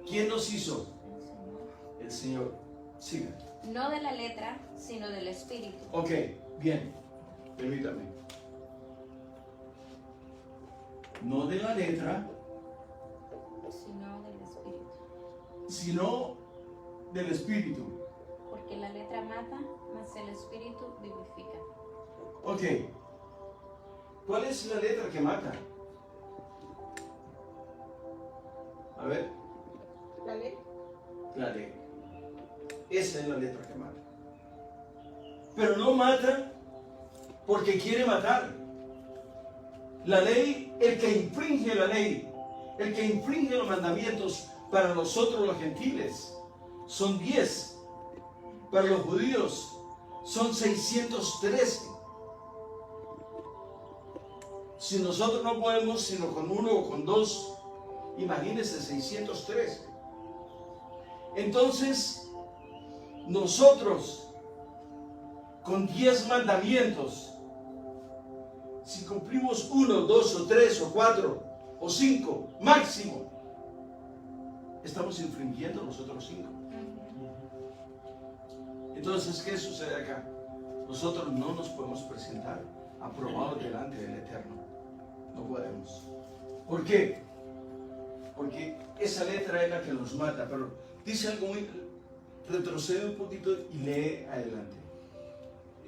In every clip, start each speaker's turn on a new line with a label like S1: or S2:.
S1: ¿Quién nos hizo? El Señor. Siga.
S2: No de la letra, sino del espíritu.
S1: Ok, bien. Permítame. No de la letra,
S2: Sino del espíritu.
S1: sino del Espíritu.
S2: Porque la letra mata, mas el espíritu vivifica.
S1: Ok. ¿Cuál es la letra que mata? A ver.
S3: La ley.
S1: La ley. Esa es la letra que mata. Pero no mata porque quiere matar. La ley, el que infringe la ley, el que infringe los mandamientos para nosotros los gentiles, son 10. Para los judíos son 613. Si nosotros no podemos sino con 1 o con 2, imagínense 613. Entonces, nosotros con 10 mandamientos, si cumplimos 1, 2 o 3 o 4 o 5 máximo, estamos infringiendo los otros 5. Entonces, ¿qué sucede acá? Nosotros no nos podemos presentar aprobados delante del Eterno. No podemos. ¿Por qué? Porque esa letra es la que nos mata. Pero dice algo muy... Retrocede un poquito y lee adelante.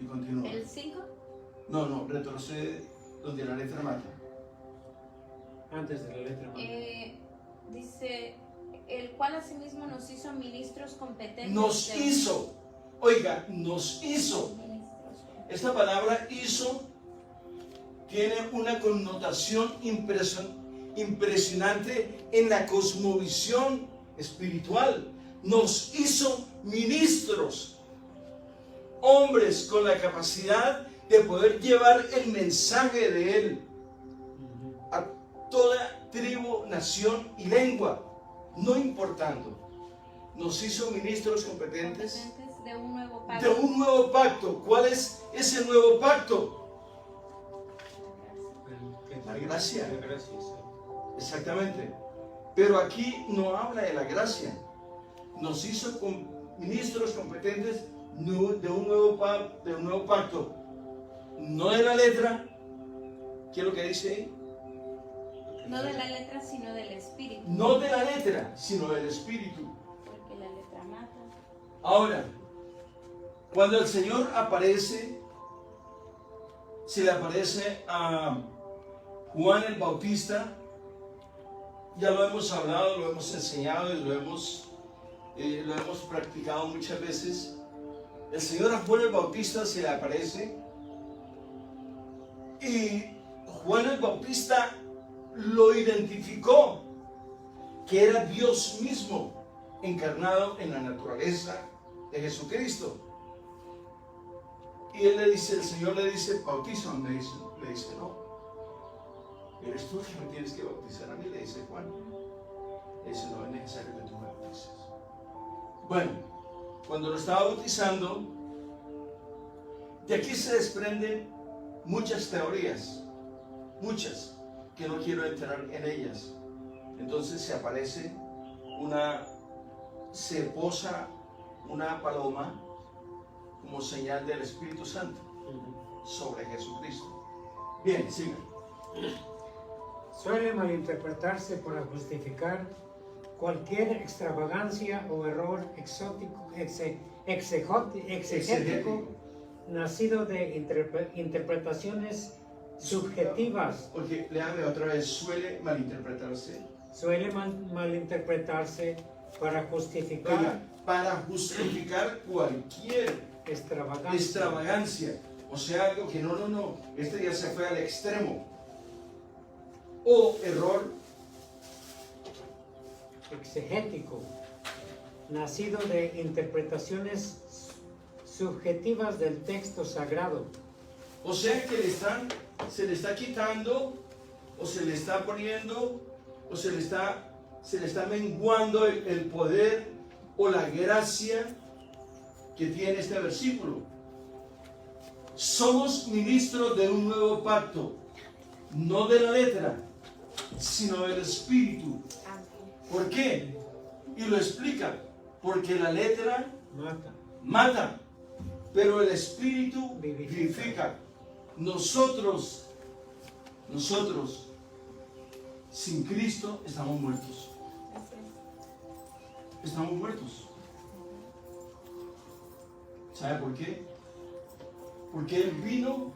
S1: Y continúa.
S2: ¿El 5?
S1: No, retrocede donde la letra mata.
S4: Antes de la letra mata.
S2: Dice, el cual asimismo nos hizo ministros competentes.
S1: Nos hizo. Oiga, nos hizo. Esta palabra hizo tiene una connotación impresionante en la cosmovisión espiritual. Nos hizo ministros, hombres con la capacidad de poder llevar el mensaje de Él a toda tribu, nación y lengua, no importando. Nos hizo ministros competentes
S2: de un nuevo pacto.
S1: De un nuevo pacto. ¿Cuál es ese nuevo pacto? La gracia.
S4: La gracia, sí.
S1: Exactamente. Pero aquí no habla de la gracia. Nos hizo ministros competentes de un nuevo pacto. No de la letra. ¿Qué es lo que dice ahí?
S2: No de la letra, sino del espíritu.
S1: No de la letra, sino del espíritu.
S2: Porque la letra mata.
S1: Ahora, cuando el Señor aparece, se le aparece a Juan el Bautista, ya lo hemos hablado, lo hemos enseñado y lo hemos practicado muchas veces. El Señor a Juan el Bautista se le aparece y Juan el Bautista lo identificó que era Dios mismo encarnado en la naturaleza de Jesucristo. Y él le dice, el Señor le dice, bautízame, le dice, no. ¿Eres tú que me tienes que bautizar a mí? Le dice Juan. Le dice, no es necesario que tú me bautices. Bueno, cuando lo estaba bautizando, de aquí se desprenden muchas teorías, muchas, que no quiero entrar en ellas. Entonces se aparece se posa una paloma como señal del Espíritu Santo sobre Jesucristo. Bien, sigan.
S5: Suele malinterpretarse para justificar cualquier extravagancia o error exegético nacido de interpretaciones subjetivas.
S1: Porque léame otra vez, suele malinterpretarse.
S5: Suele malinterpretarse para justificar.
S1: Oiga, para justificar cualquier extravagancia. O sea, algo que no, este ya se fue al extremo. O error
S5: exegético, nacido de interpretaciones subjetivas del texto sagrado.
S1: O sea que se le está quitando, o se le está poniendo, o se le está menguando el poder o la gracia que tiene este versículo. Somos ministros de un nuevo pacto, no de la letra, sino del Espíritu. ¿Por qué? Y lo explica, porque la letra
S5: Mata.
S1: mata, pero el espíritu
S5: Vivifica.
S1: vivifica. Nosotros, sin Cristo estamos muertos. Estamos muertos. ¿Sabe por qué? Porque Él vino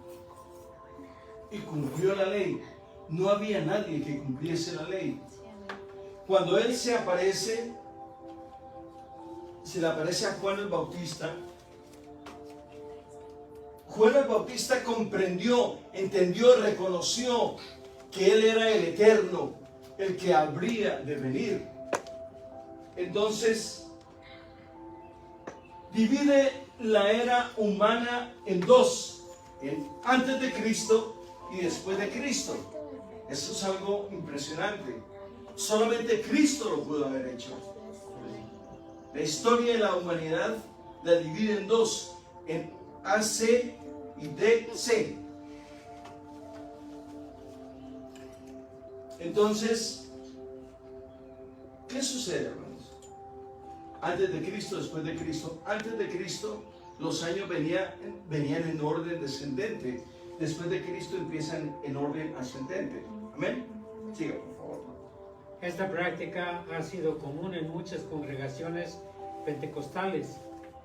S1: y cumplió la ley. No había nadie que cumpliese la ley. Cuando Él se le aparece a Juan el Bautista. Juan el Bautista comprendió, entendió, reconoció que Él era el eterno, el que habría de venir. Entonces, divide la era humana en dos, antes de Cristo y después de Cristo. Eso es algo impresionante. Solamente Cristo lo pudo haber hecho. La historia de la humanidad la divide en dos, en AC y DC. Entonces, ¿qué sucede, hermanos? Antes de Cristo, después de Cristo. Antes de Cristo, los años venían en orden descendente. Después de Cristo empiezan en orden ascendente. Amén. Siga, por favor.
S5: Esta práctica ha sido común en muchas congregaciones pentecostales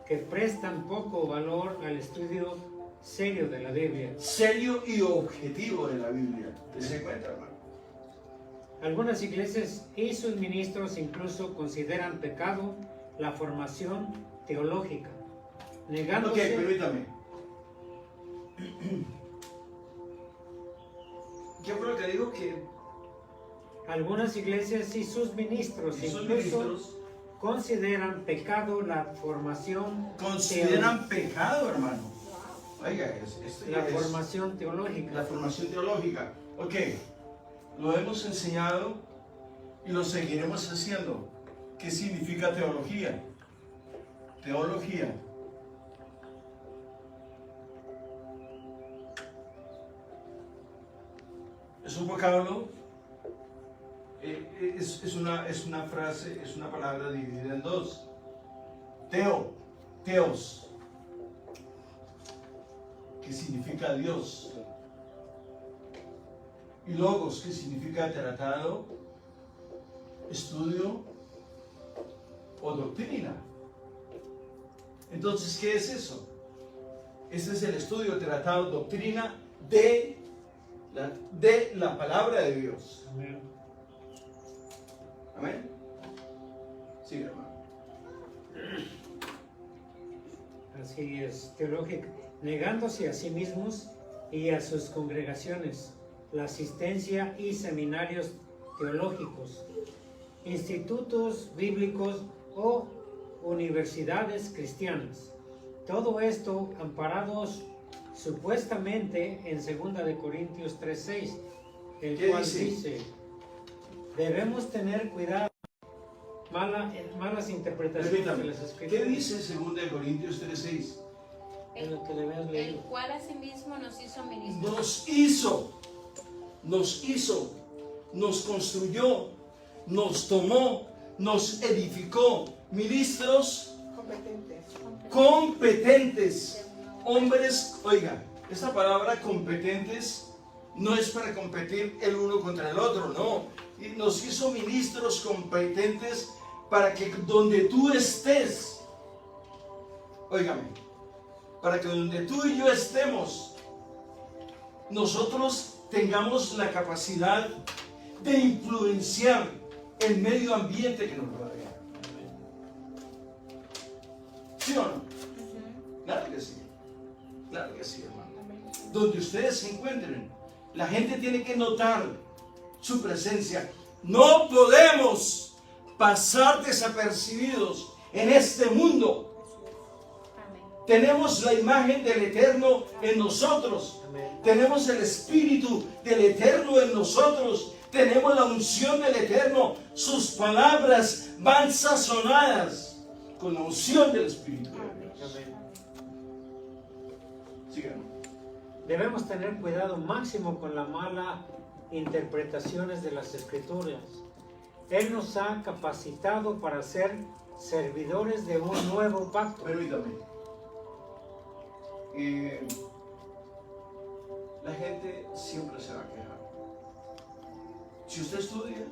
S5: que prestan poco valor al estudio serio de la Biblia.
S1: Serio y objetivo de la Biblia. ¿Se cuenta, hermano?
S5: Algunas iglesias y sus ministros incluso consideran pecado la formación teológica, negándose.
S1: Ok, permítame. ¿Qué fue lo que digo? Que
S5: Algunas iglesias y sus ministros incluso consideran pecado la formación
S1: consideran pecado, hermano. Oiga,
S5: la formación teológica.
S1: La formación teológica. Ok, lo hemos enseñado y lo seguiremos haciendo. ¿Qué significa teología? Teología. Es un vocablo, es una frase, es una palabra dividida en dos. Teos, que significa Dios. Y logos, que significa tratado, estudio o doctrina. Entonces, ¿qué es eso? Ese es el estudio, tratado, doctrina de la palabra de Dios.
S5: Amén.
S1: Amén. Sí, hermano.
S5: Así es, teológica, negándose a sí mismos y a sus congregaciones, la asistencia y seminarios teológicos, institutos bíblicos o universidades cristianas. Todo esto amparados supuestamente en 2 de Corintios 3:6, el cual dice, debemos tener cuidado malas interpretaciones de las escrituras.
S1: ¿Qué dice 2 de Corintios 3:6?
S5: Es lo que debemos
S2: El
S5: leer.
S2: cual asimismo nos hizo ministros.
S1: Nos hizo, nos construyó, nos tomó, nos edificó. Ministros competentes. Hombres, oiga, esta palabra competentes no es para competir el uno contra el otro, no. Y nos hizo ministros competentes para que donde tú estés, óigame, para que donde tú y yo estemos, nosotros tengamos la capacidad de influenciar el medio ambiente que nos rodea. ¿Sí o no? Claro que sí. Claro que sí, hermano. Donde ustedes se encuentren, la gente tiene que notar su presencia. No podemos pasar desapercibidos en este mundo. Tenemos la imagen del Eterno en nosotros. Tenemos el Espíritu del Eterno en nosotros. Tenemos la unción del Eterno. Sus palabras van sazonadas con la unción del Espíritu de Dios. Síganos.
S5: Debemos tener cuidado máximo con las malas interpretaciones de las escrituras, Él nos ha capacitado para ser servidores de un nuevo pacto.
S1: Permítame. La gente siempre se va a quejar. Si usted estudia,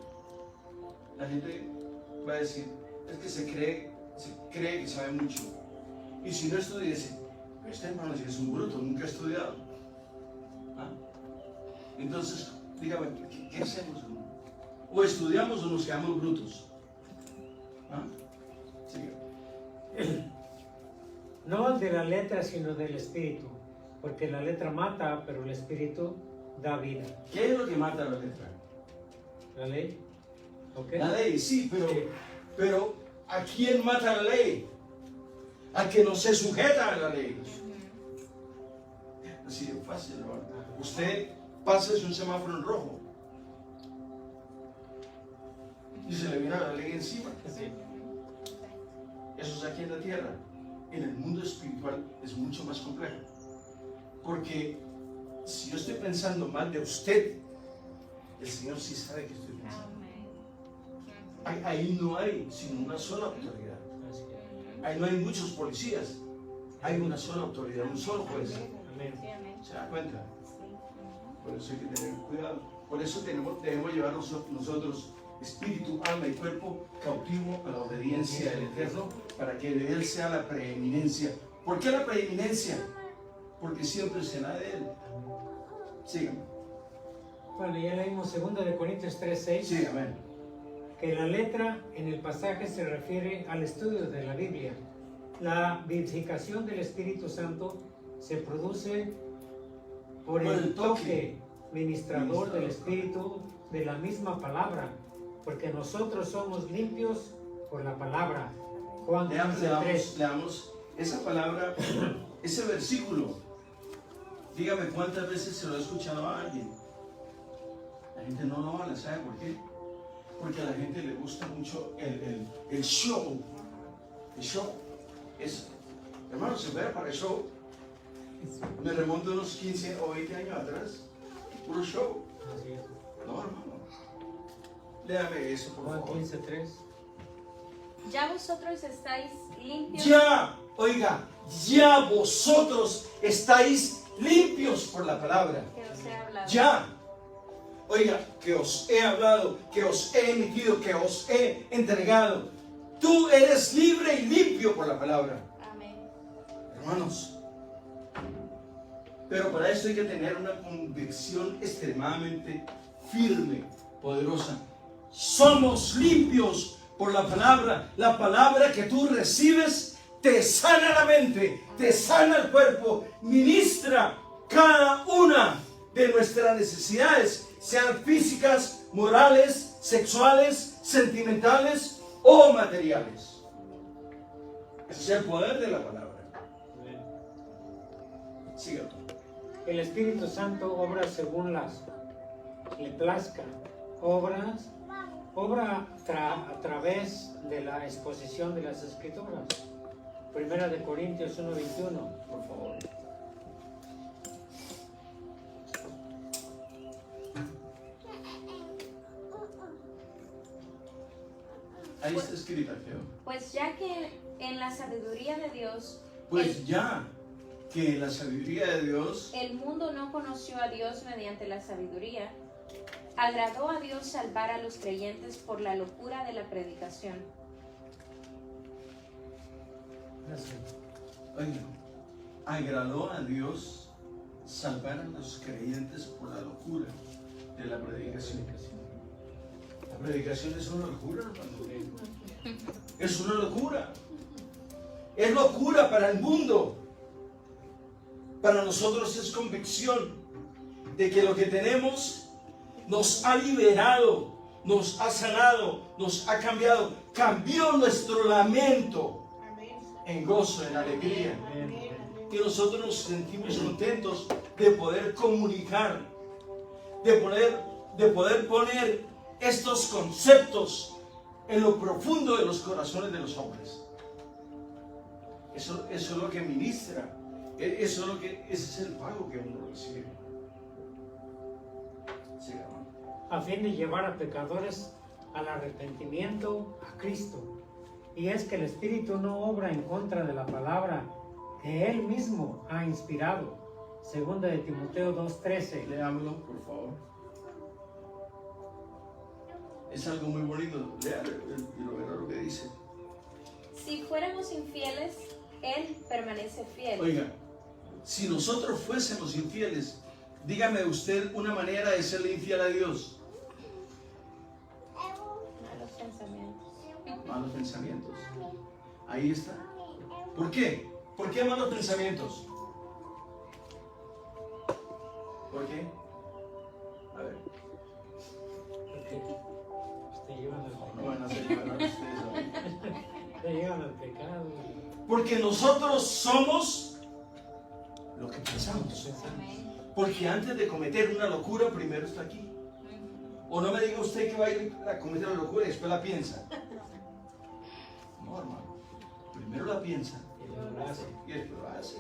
S1: la gente va a decir, es que se cree que sabe mucho. Y si no estudia, dice, este hermano es un bruto, nunca ha estudiado. ¿Ah? Entonces, dígame, ¿qué hacemos? O estudiamos o nos quedamos brutos. ¿Ah? Siga.
S5: No de la letra, sino del espíritu. Porque la letra mata, pero el espíritu da vida.
S1: ¿Qué es lo que mata la letra?
S5: ¿La ley? ¿Ok?
S1: La ley, sí,
S5: Sí.
S1: pero ¿a quién mata la ley? A que no se sujeta a la ley. Así de fácil, ¿no? Usted pasa un semáforo en rojo y se le viene la ley encima.
S5: Sí.
S1: Eso es aquí en la tierra. En el mundo espiritual es mucho más complejo. Porque si yo estoy pensando mal de usted, el Señor sí sabe que estoy pensando. Ahí no hay sino una sola autoridad.
S5: Así es.
S1: Ahí no hay muchos policías. Hay una sola autoridad, un solo juez.
S5: Amén.
S1: ¿Se da cuenta? Por eso hay que tener cuidado. Por eso debemos llevar nosotros espíritu, alma y cuerpo cautivo a la obediencia del Eterno, para que de Él sea la preeminencia. ¿Por qué la preeminencia? Porque siempre será de Él. Síganme.
S5: Bueno, ya leímos 2 de Corintios 3:6.
S1: Sí, amén.
S5: Que la letra en el pasaje se refiere al estudio de la Biblia. La vivificación del Espíritu Santo se produce por el toque ministrador del Espíritu de la misma palabra, porque nosotros somos limpios por la palabra. Juan 15:3.
S1: Leamos esa palabra, ese versículo. Dígame cuántas veces se lo ha escuchado a alguien. La gente no lo habla, ¿sabe por qué? Porque a la gente le gusta mucho el show. El show. Hermano, se ve para el show. Me remonto unos 15 o 20 años atrás. Puro show.
S5: Así es.
S1: No, hermano. Léame eso, por
S5: Juan
S1: favor.
S5: 15:3.
S2: Ya vosotros estáis limpios.
S1: Ya, oiga, ya vosotros estáis limpios por la palabra.
S2: Que os he hablado.
S1: Ya. Oiga, que os he hablado, que os he emitido, que os he entregado. Tú eres libre y limpio por la palabra.
S2: Amén.
S1: Hermanos. Pero para eso hay que tener una convicción extremadamente firme, poderosa. Somos limpios por la palabra. La palabra que tú recibes te sana la mente, te sana el cuerpo, ministra cada una de nuestras necesidades, sean físicas, morales, sexuales, sentimentales o materiales. Ese es el poder de la palabra. Sígalo.
S5: El Espíritu Santo obra según le plazca. Obra a través de la exposición de las Escrituras. 1 de Corintios 1:21, por favor.
S1: Ahí está escrita, creo.
S2: Pues ya que en la sabiduría de Dios,
S1: Pues ya que la sabiduría de Dios,
S2: el mundo no conoció a Dios mediante la sabiduría, agradó a Dios salvar a los creyentes por la locura de la predicación.
S1: oiga, agradó a Dios salvar a los creyentes por la locura de la predicación. La predicación es una locura, hermano. Es una locura. Es locura para el mundo. Para nosotros es convicción de que lo que tenemos nos ha liberado, nos ha sanado, nos ha cambiado. Cambió nuestro lamento en gozo, en alegría. Que nosotros nos sentimos contentos de poder comunicar, de poder poner estos conceptos en lo profundo de los corazones de los hombres. Eso es lo que ministra. Ese es el pago que uno recibe. Sí,
S5: A fin de llevar a pecadores al arrepentimiento a Cristo. Y es que el Espíritu no obra en contra de la palabra que Él mismo ha inspirado. Segunda de Timoteo 2:13.
S1: Leámoslo, por favor. Es algo muy bonito. Léalo y lo verá lo que dice.
S2: Si fuéramos infieles, Él permanece fiel.
S1: Oiga, si nosotros fuésemos infieles, dígame usted una manera de serle infiel a Dios.
S2: Malos pensamientos.
S1: Malos pensamientos. Ahí está. ¿Por qué? ¿Por qué malos pensamientos? ¿Por qué? A ver.
S5: Porque te llevan al pecado.
S1: No van a hacer llevar a ustedes a mí.
S5: Te llevan al pecado.
S1: Porque nosotros somos lo que pensamos.
S2: Amén.
S1: Porque antes de cometer una locura, primero está aquí. O no me diga usted que va a ir a cometer la locura y después la piensa. No, hermano. Primero la piensa
S5: Y luego lo hace.
S1: y después la hace.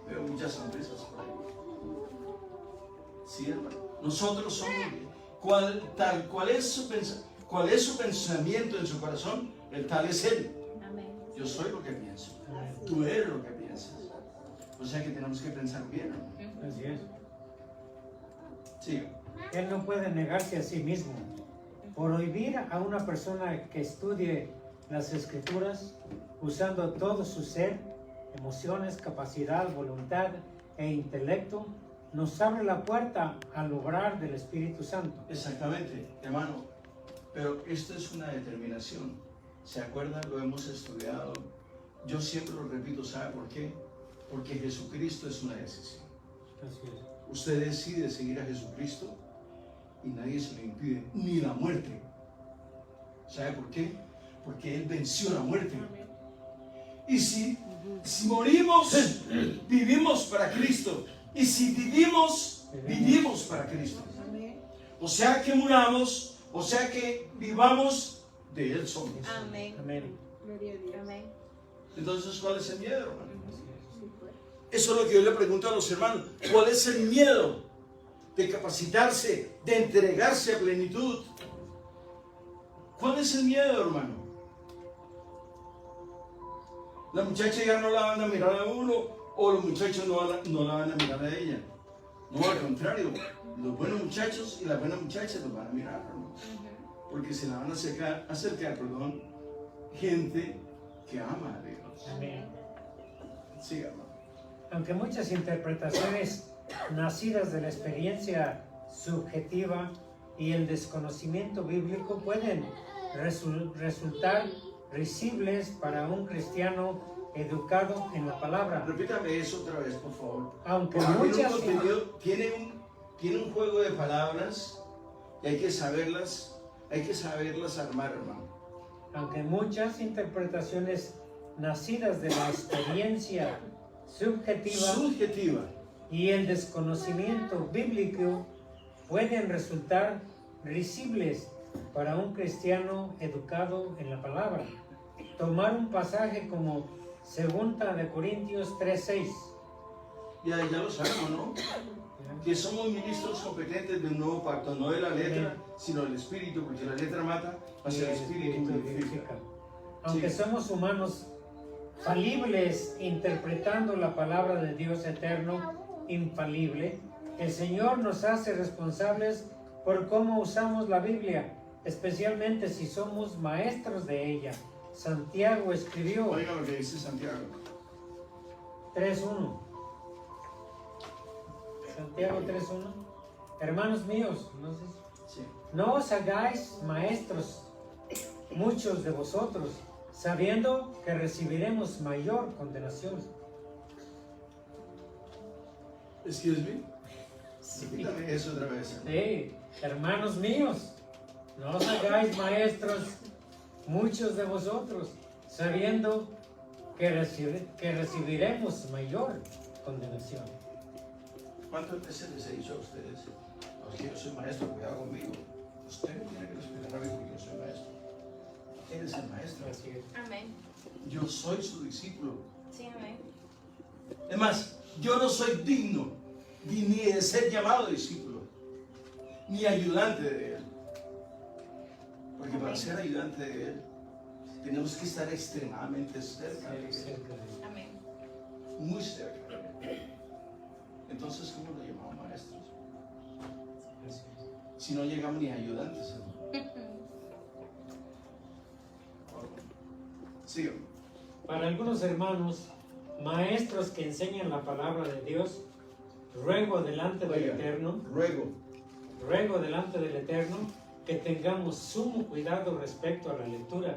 S1: Veo muchas sonrisas por ahí. Sí, hermano. Nosotros somos cuál es su pensamiento en su corazón, el tal es Él.
S2: Amén.
S1: Yo soy lo que pienso. Tú eres lo que piensas. O sea que tenemos que pensar bien, hermano.
S5: Así es.
S1: Siga.
S5: Él no puede negarse a sí mismo. Prohibir a una persona que estudie las Escrituras usando todo su ser, emociones, capacidad, voluntad e intelecto nos abre la puerta al obrar del Espíritu Santo.
S1: Exactamente, hermano. Pero esto es una determinación. ¿Se acuerdan? Lo hemos estudiado. Yo siempre lo repito, ¿sabe por qué? Porque Jesucristo es una decisión.
S5: Así es.
S1: Usted decide seguir a Jesucristo y nadie se lo impide, ni la muerte. ¿Sabe por qué? Porque Él venció la muerte. Y si morimos, vivimos para Cristo. Y si vivimos, vivimos para Cristo. O sea que muramos, o sea que vivamos, de Él somos.
S2: Amén.
S5: Amén.
S2: Amén.
S1: Entonces, ¿cuál es el miedo, hermano?
S5: Así es.
S1: Eso es lo que yo le pregunto a los hermanos. ¿Cuál es el miedo de capacitarse, de entregarse a plenitud? ¿Cuál es el miedo, hermano? La muchacha ya no la van a mirar a uno o los muchachos no la van a mirar a ella. No, al contrario, los buenos muchachos y las buenas muchachas los van a mirar, hermano. Porque se la van a acercar, gente que ama a Dios.
S5: Amén.
S1: Siga, hermano.
S5: Aunque muchas interpretaciones nacidas de la experiencia subjetiva y el desconocimiento bíblico pueden resultar risibles para un cristiano educado en la palabra.
S1: Repítame eso otra vez, por favor.
S5: Aunque
S1: Porque
S5: muchas,
S1: tiene un juego de palabras y hay que saberlas armar, hermano.
S5: aunque muchas interpretaciones nacidas de la experiencia subjetiva y el desconocimiento bíblico pueden resultar risibles para un cristiano educado en la palabra. Tomar un pasaje como 2 de Corintios 3:6.
S1: Ya lo sabemos, ¿no? Que somos ministros competentes del nuevo pacto, no de la letra, sino del espíritu, porque la letra mata, mas el espíritu vivifica.
S5: Aunque
S1: Sí.
S5: somos humanos falibles interpretando la palabra de Dios eterno, infalible, el Señor nos hace responsables por cómo usamos la Biblia, especialmente si somos maestros de ella. Santiago escribió
S1: Oiga lo que dice Santiago.
S5: 3:1. Santiago 3:1. Hermanos míos,
S1: Sí.
S5: no os hagáis maestros muchos de vosotros, sabiendo que recibiremos mayor condenación.
S1: Excuse me. Repítame eso otra vez.
S5: Sí, hermanos míos, no os hagáis maestros muchos de vosotros, sabiendo que recibiremos mayor condenación.
S1: ¿Cuántas veces les he dicho a ustedes? No, es que yo soy maestro, cuidado conmigo. Usted no tiene que respetar a mí porque yo soy maestro. Él es el maestro.
S5: Así es.
S2: Amén.
S1: Yo soy su discípulo.
S2: Sí, amén.
S1: Es más, yo no soy digno ni de ser llamado discípulo. ni ayudante de Él. Porque para ser ayudante de Él, tenemos que estar extremadamente cerca de Él.
S5: Cerca de Él.
S2: Amén.
S1: Muy cerca. Entonces, ¿cómo lo llamamos maestros?
S5: Así es.
S1: Si no llegamos ni ayudantes, hermano. Sigo.
S5: Para algunos hermanos, maestros que enseñan la palabra de Dios, ruego delante del
S1: Oiga,
S5: Eterno,
S1: ruego
S5: delante del Eterno, que tengamos sumo cuidado respecto a la lectura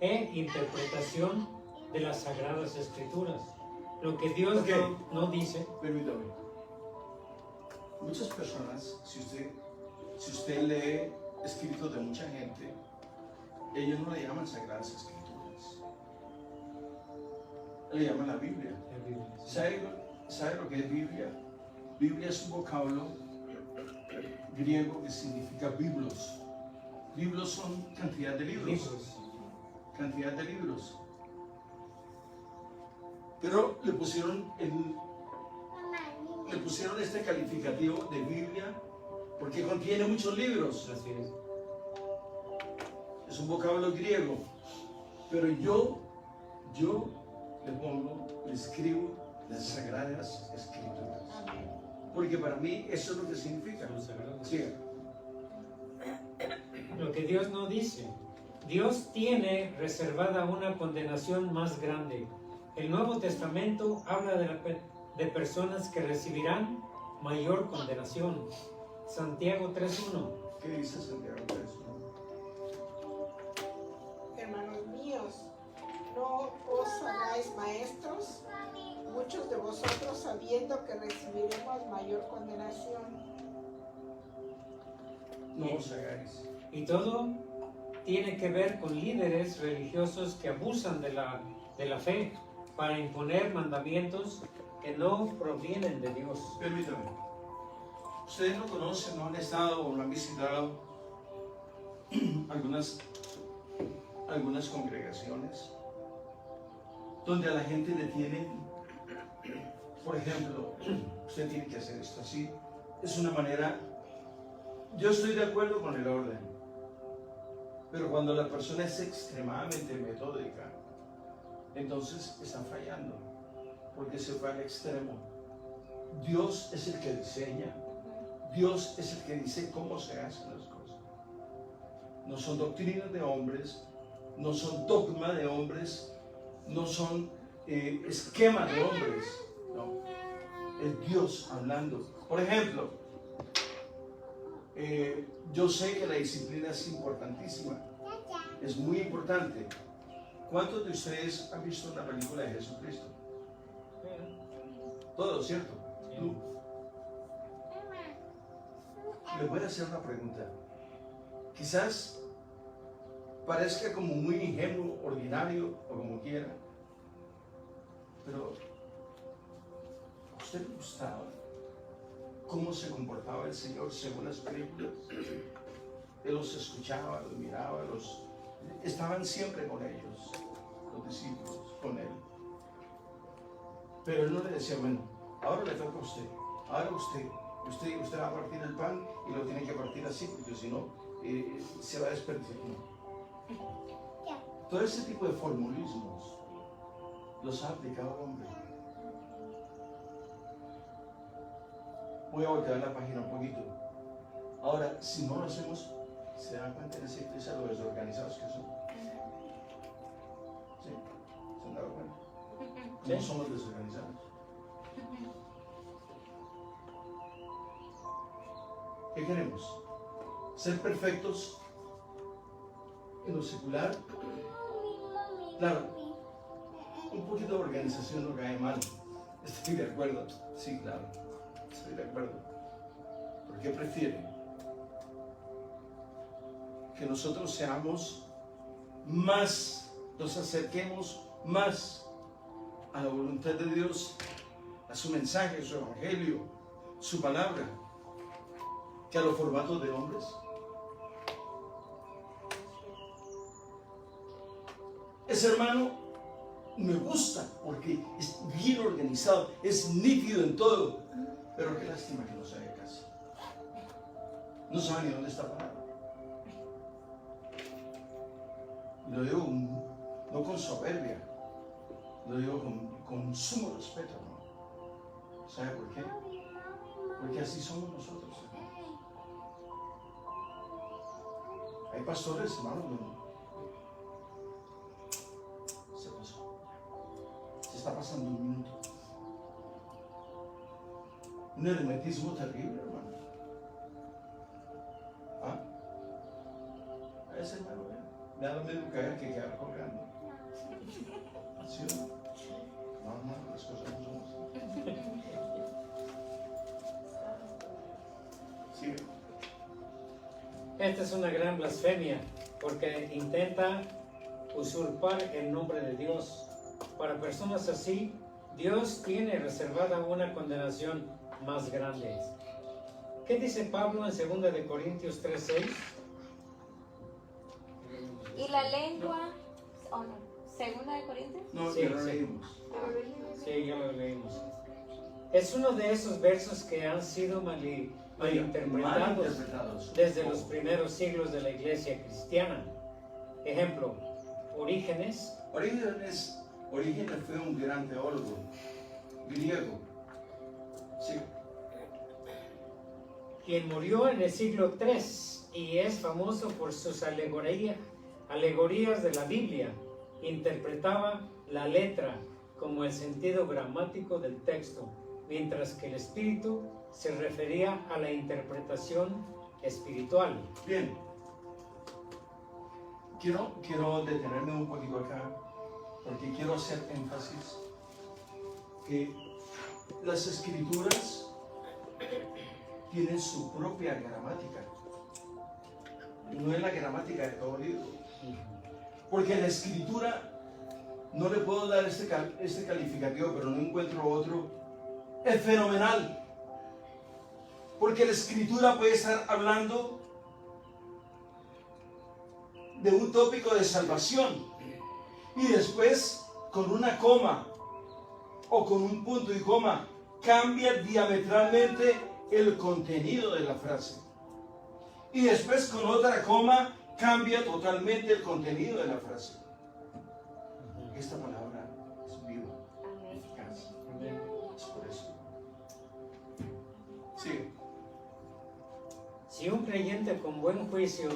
S5: e interpretación de las Sagradas Escrituras. Lo que Dios
S1: Ok.
S5: no dice.
S1: Permítame. Muchas personas, si usted lee escritos de mucha gente, ellos no le llaman Sagradas Escrituras. Le llaman la Biblia.
S5: La Biblia.
S1: ¿Sabe lo que es Biblia? Biblia es un vocablo griego que significa biblos. Biblos son cantidad de libros. Cantidad de libros. Pero le pusieron este calificativo de Biblia porque contiene muchos libros.
S5: Así es.
S1: Es un vocablo griego. Pero yo le escribo las Sagradas Escrituras. Porque para mí eso es lo que significa.
S5: Son sagrados.
S1: Sí.
S5: Lo que Dios no dice. Dios tiene reservada una condenación más grande. El Nuevo Testamento habla de personas que recibirán mayor condenación. Santiago 3:1.
S1: ¿Qué dice Santiago 3:1?
S3: Hermanos míos, no os hagáis maestros, muchos de vosotros sabiendo que recibiremos mayor condenación.
S1: No os hagáis.
S5: Y todo tiene que ver con líderes religiosos que abusan de la fe para imponer mandamientos que no provienen de Dios.
S1: Permítame. Ustedes no conocen, no han estado o no han visitado algunas congregaciones donde a la gente le tienen, por ejemplo, usted tiene que hacer esto así. Es una manera, yo estoy de acuerdo con el orden, pero cuando la persona es extremadamente metódica, entonces está fallando, porque se fue al extremo. Dios es el que diseña, Dios es el que dice cómo se hacen las cosas. No son doctrinas de hombres, no son dogma de hombres, no son esquema de hombres, no. Es Dios hablando. Por ejemplo, yo sé que la disciplina es importantísima, es muy importante. ¿Cuántos de ustedes han visto una película de Jesucristo? Todos, ¿cierto? ¿Tú? Le voy a hacer una pregunta. Quizás parezca como muy ingenuo, ordinario o como quiera, pero ¿a usted le gustaba cómo se comportaba el Señor según las películas? Él los escuchaba, los miraba, estaban siempre con ellos, los discípulos, con Él. Pero Él no le decía, bueno, ahora le toca a usted, ahora usted va a partir el pan y lo tiene que partir así, porque si no, se va a desperdiciar. No. Todo ese tipo de formulismos los ha aplicado el hombre. Voy a voltear la página un poquito. Ahora, si no lo hacemos, ¿se dan cuenta de lo desorganizados que son? ¿Sí? ¿Se han dado cuenta? No somos desorganizados. ¿Qué queremos? ¿Ser perfectos en lo secular? Claro, un poquito de organización no cae mal. Estoy de acuerdo. Sí, claro, estoy de acuerdo. ¿Por qué prefieren que nosotros seamos más, nos acerquemos más a la voluntad de Dios, a su mensaje, su evangelio, su palabra, que a los formatos de hombres? Ese hermano me gusta porque es bien organizado, es nítido en todo, pero qué lástima que no se haga caso. no sabe ni dónde está parado. Y lo digo no con soberbia, lo digo con sumo respeto, ¿no? ¿Sabe por qué? Porque así somos nosotros, hermano. Hay pastores, hermano, se pasó. Se está pasando un minuto. Un hermetismo terrible, hermano. ¿Ah? A ese hermano, me da lo mismo caer que quedar colgando. ¿Sí o no? No, las cosas no son así. Sí.
S5: Esta es una gran blasfemia porque intenta usurpar el nombre de Dios. Para personas así, Dios tiene reservada una condenación más grande. ¿Qué dice Pablo en 2 de Corintios 3:6?
S2: Y la lengua, ¿o no? ¿Segunda de Corintios?
S1: No,
S5: Sí,
S1: ya lo
S5: sí.
S1: leímos.
S5: Sí, ya lo leímos. Es uno de esos versos que han sido malinterpretados desde los primeros siglos de la iglesia cristiana. Ejemplo, Orígenes.
S1: Orígenes fue un gran teólogo griego. Sí.
S5: Quien murió en el siglo III y es famoso por sus alegorías de la Biblia. Interpretaba la letra como el sentido gramático del texto, mientras que el espíritu se refería a la interpretación espiritual.
S1: Bien. Quiero detenerme un poquito acá, porque quiero hacer énfasis que las escrituras tienen su propia gramática. No es la gramática de todo libro. Porque la escritura, no le puedo dar este calificativo, pero no encuentro otro, es fenomenal. Porque la escritura puede estar hablando de un tópico de salvación y después con una coma o con un punto y coma cambia diametralmente el contenido de la frase y después con otra coma cambia totalmente el contenido de la frase. Esta palabra es viva, eficaz. Es por eso. Sí.
S5: Si un creyente con buen juicio,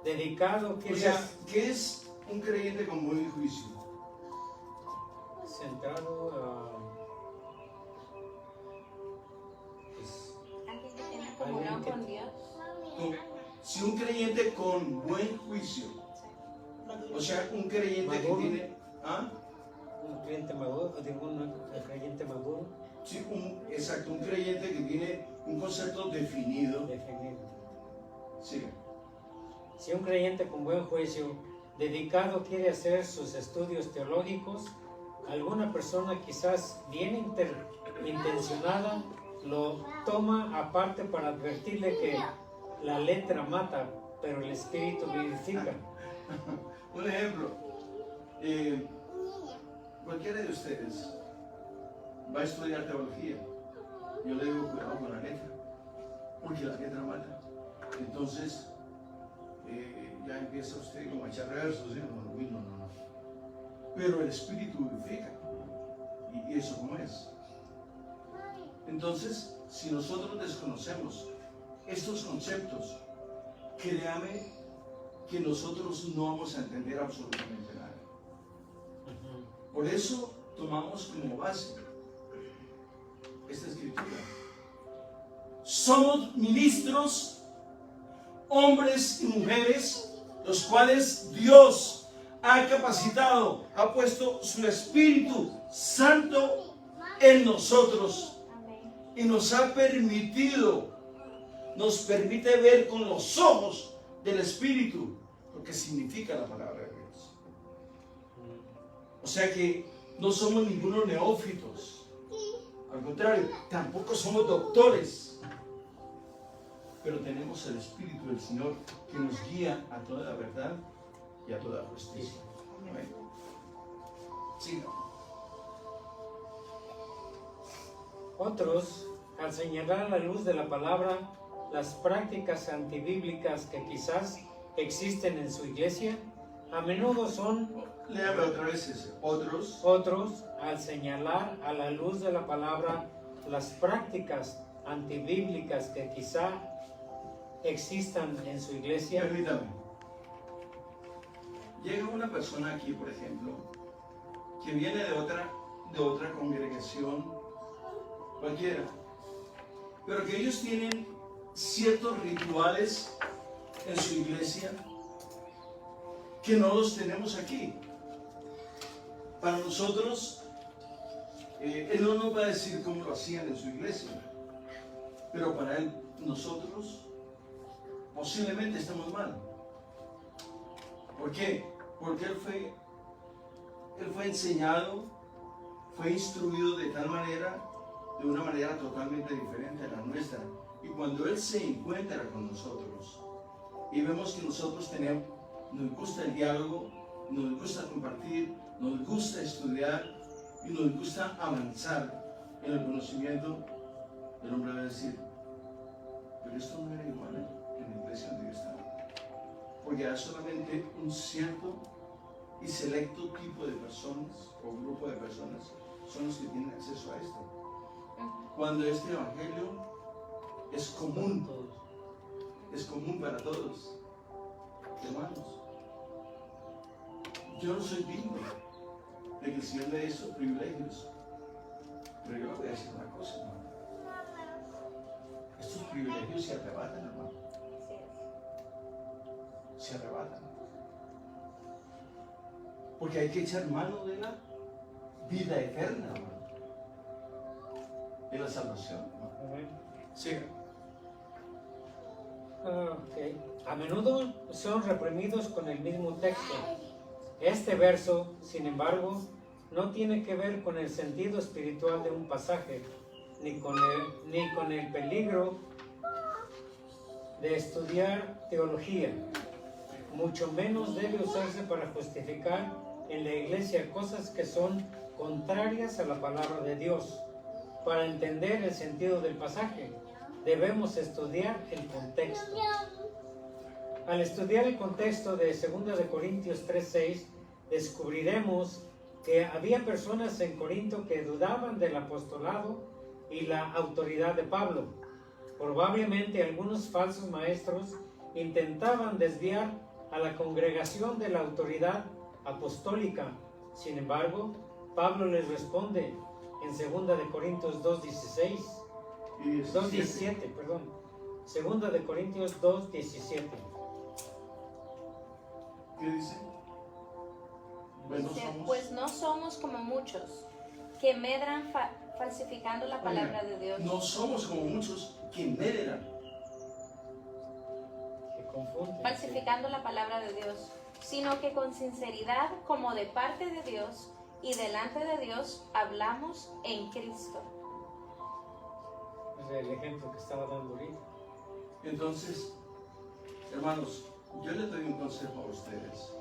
S5: dedicado,
S1: O sea, ¿qué es un creyente con buen juicio?
S5: centrado a...
S2: Alguien que tiene comunión con Dios.
S1: Si un creyente con buen juicio, o sea, un creyente que
S5: Maduro.
S1: tiene... ¿Ah?
S5: un creyente maduro, un creyente maduro,
S1: Sí, exacto, un creyente que tiene un concepto definido.
S5: definido.
S1: Sí.
S5: Si un creyente con buen juicio, dedicado, quiere hacer sus estudios teológicos, alguna persona quizás bien intencionada lo toma aparte para advertirle que la letra mata, pero el espíritu vivifica.
S1: Un ejemplo, cualquiera de ustedes va a estudiar teología. Yo le digo, cuidado con la letra, porque la letra mata. Entonces, ya empieza usted como a echar versos, ¿sí? No. Pero el espíritu vivifica. ¿Y eso cómo es? Entonces, si nosotros desconocemos estos conceptos, créame que nosotros no vamos a entender absolutamente nada. Por eso tomamos como base esta escritura. Somos ministros, hombres y mujeres, los cuales Dios ha capacitado, ha puesto su Espíritu Santo en nosotros y nos ha permitido, nos permite ver con los ojos del Espíritu lo que significa la palabra de Dios. O sea que no somos ningunos neófitos, al contrario, tampoco somos doctores, pero tenemos el Espíritu del Señor que nos guía a toda la verdad y a toda justicia. Amén. Siga.
S5: Otros, al señalar la luz de la palabra, las prácticas antibíblicas que quizás existen en su iglesia, a menudo son
S1: Léame otra vez ese. Otros.
S5: otros, al señalar a la luz de la palabra las prácticas antibíblicas que quizá existan en su iglesia.
S1: Permítame. Llega una persona aquí, por ejemplo, que viene de otra congregación, cualquiera, pero que ellos tienen ciertos rituales en su iglesia que no los tenemos aquí. Para nosotros, él no nos va a decir cómo lo hacían en su iglesia, pero para él, nosotros, posiblemente estamos mal. ¿Por qué? Porque él fue enseñado, fue instruido de tal manera, de una manera totalmente diferente a la nuestra. Y cuando él se encuentra con nosotros y vemos que nosotros nos gusta el diálogo, nos gusta compartir, nos gusta estudiar y nos gusta avanzar en el conocimiento, el hombre va a decir, pero esto no era igual en la iglesia donde yo estaba. Porque hay solamente un cierto y selecto tipo de personas o grupo de personas son los que tienen acceso a esto. Cuando este evangelio es común para todos. Hermanos, yo no soy digno de que el Señor me dé esos privilegios, pero yo le voy a decir una cosa, hermano. Estos privilegios se arrebatan, hermano. Se arrebatan. Porque hay que echar mano de la vida eterna, hermano. De la salvación, hermano. Siga.
S5: A menudo son reprimidos con el mismo texto. Este verso, sin embargo, no tiene que ver con el sentido espiritual de un pasaje, ni con el peligro de estudiar teología. Mucho menos debe usarse para justificar en la iglesia cosas que son contrarias a la palabra de Dios. Para entender el sentido del pasaje, debemos estudiar el contexto. Al estudiar el contexto de 2 Corintios 3:6, descubriremos que había personas en Corinto que dudaban del apostolado y la autoridad de Pablo. Probablemente algunos falsos maestros intentaban desviar a la congregación de la autoridad apostólica. Sin embargo, Pablo les responde en 2 Corintios 2:17, perdón. 2 Corintios 2:17.
S1: ¿Qué dice?
S2: Pues no somos como muchos que medran falsificando la palabra de Dios.
S1: No somos como muchos que medran.
S5: Se confunden.
S2: Falsificando la palabra de Dios, sino que con sinceridad, como de parte de Dios y delante de Dios, hablamos en Cristo.
S5: Es el ejemplo que estaba dando ahorita.
S1: Entonces, hermanos, yo les doy un consejo a ustedes.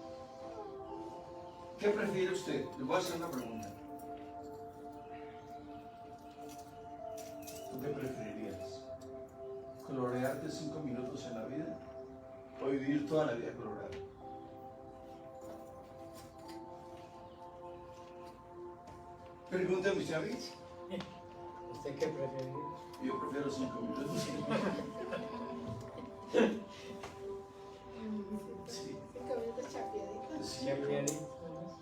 S1: ¿Qué prefiere usted? Les voy a hacer una pregunta. ¿Tú qué preferirías? ¿Colorearte 5 minutos en la vida o vivir toda la vida colorado? Pregúntame, Chavis.
S5: ¿Usted qué preferiría?
S1: Yo prefiero 5 minutos. Sí.
S3: 5 minutos chapeaditos.
S1: Sí.
S5: ¿Chapeadito?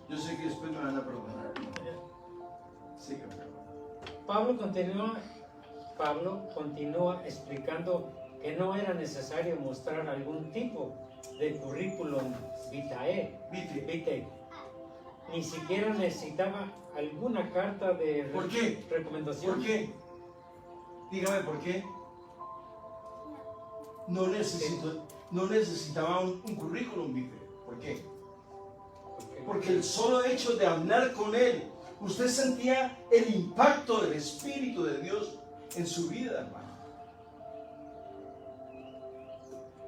S1: Yo sé que después me van a perdonar. Sí,
S5: Pablo continúa explicando que no era necesario mostrar algún tipo de currículum vitae. Ni siquiera necesitaba alguna carta de
S1: ¿Por qué?
S5: recomendación.
S1: ¿Por qué? Dígame por qué. No necesitaba un currículum vitae. ¿Por qué? Porque el solo hecho de hablar con él, usted sentía el impacto del Espíritu de Dios en su vida, hermano.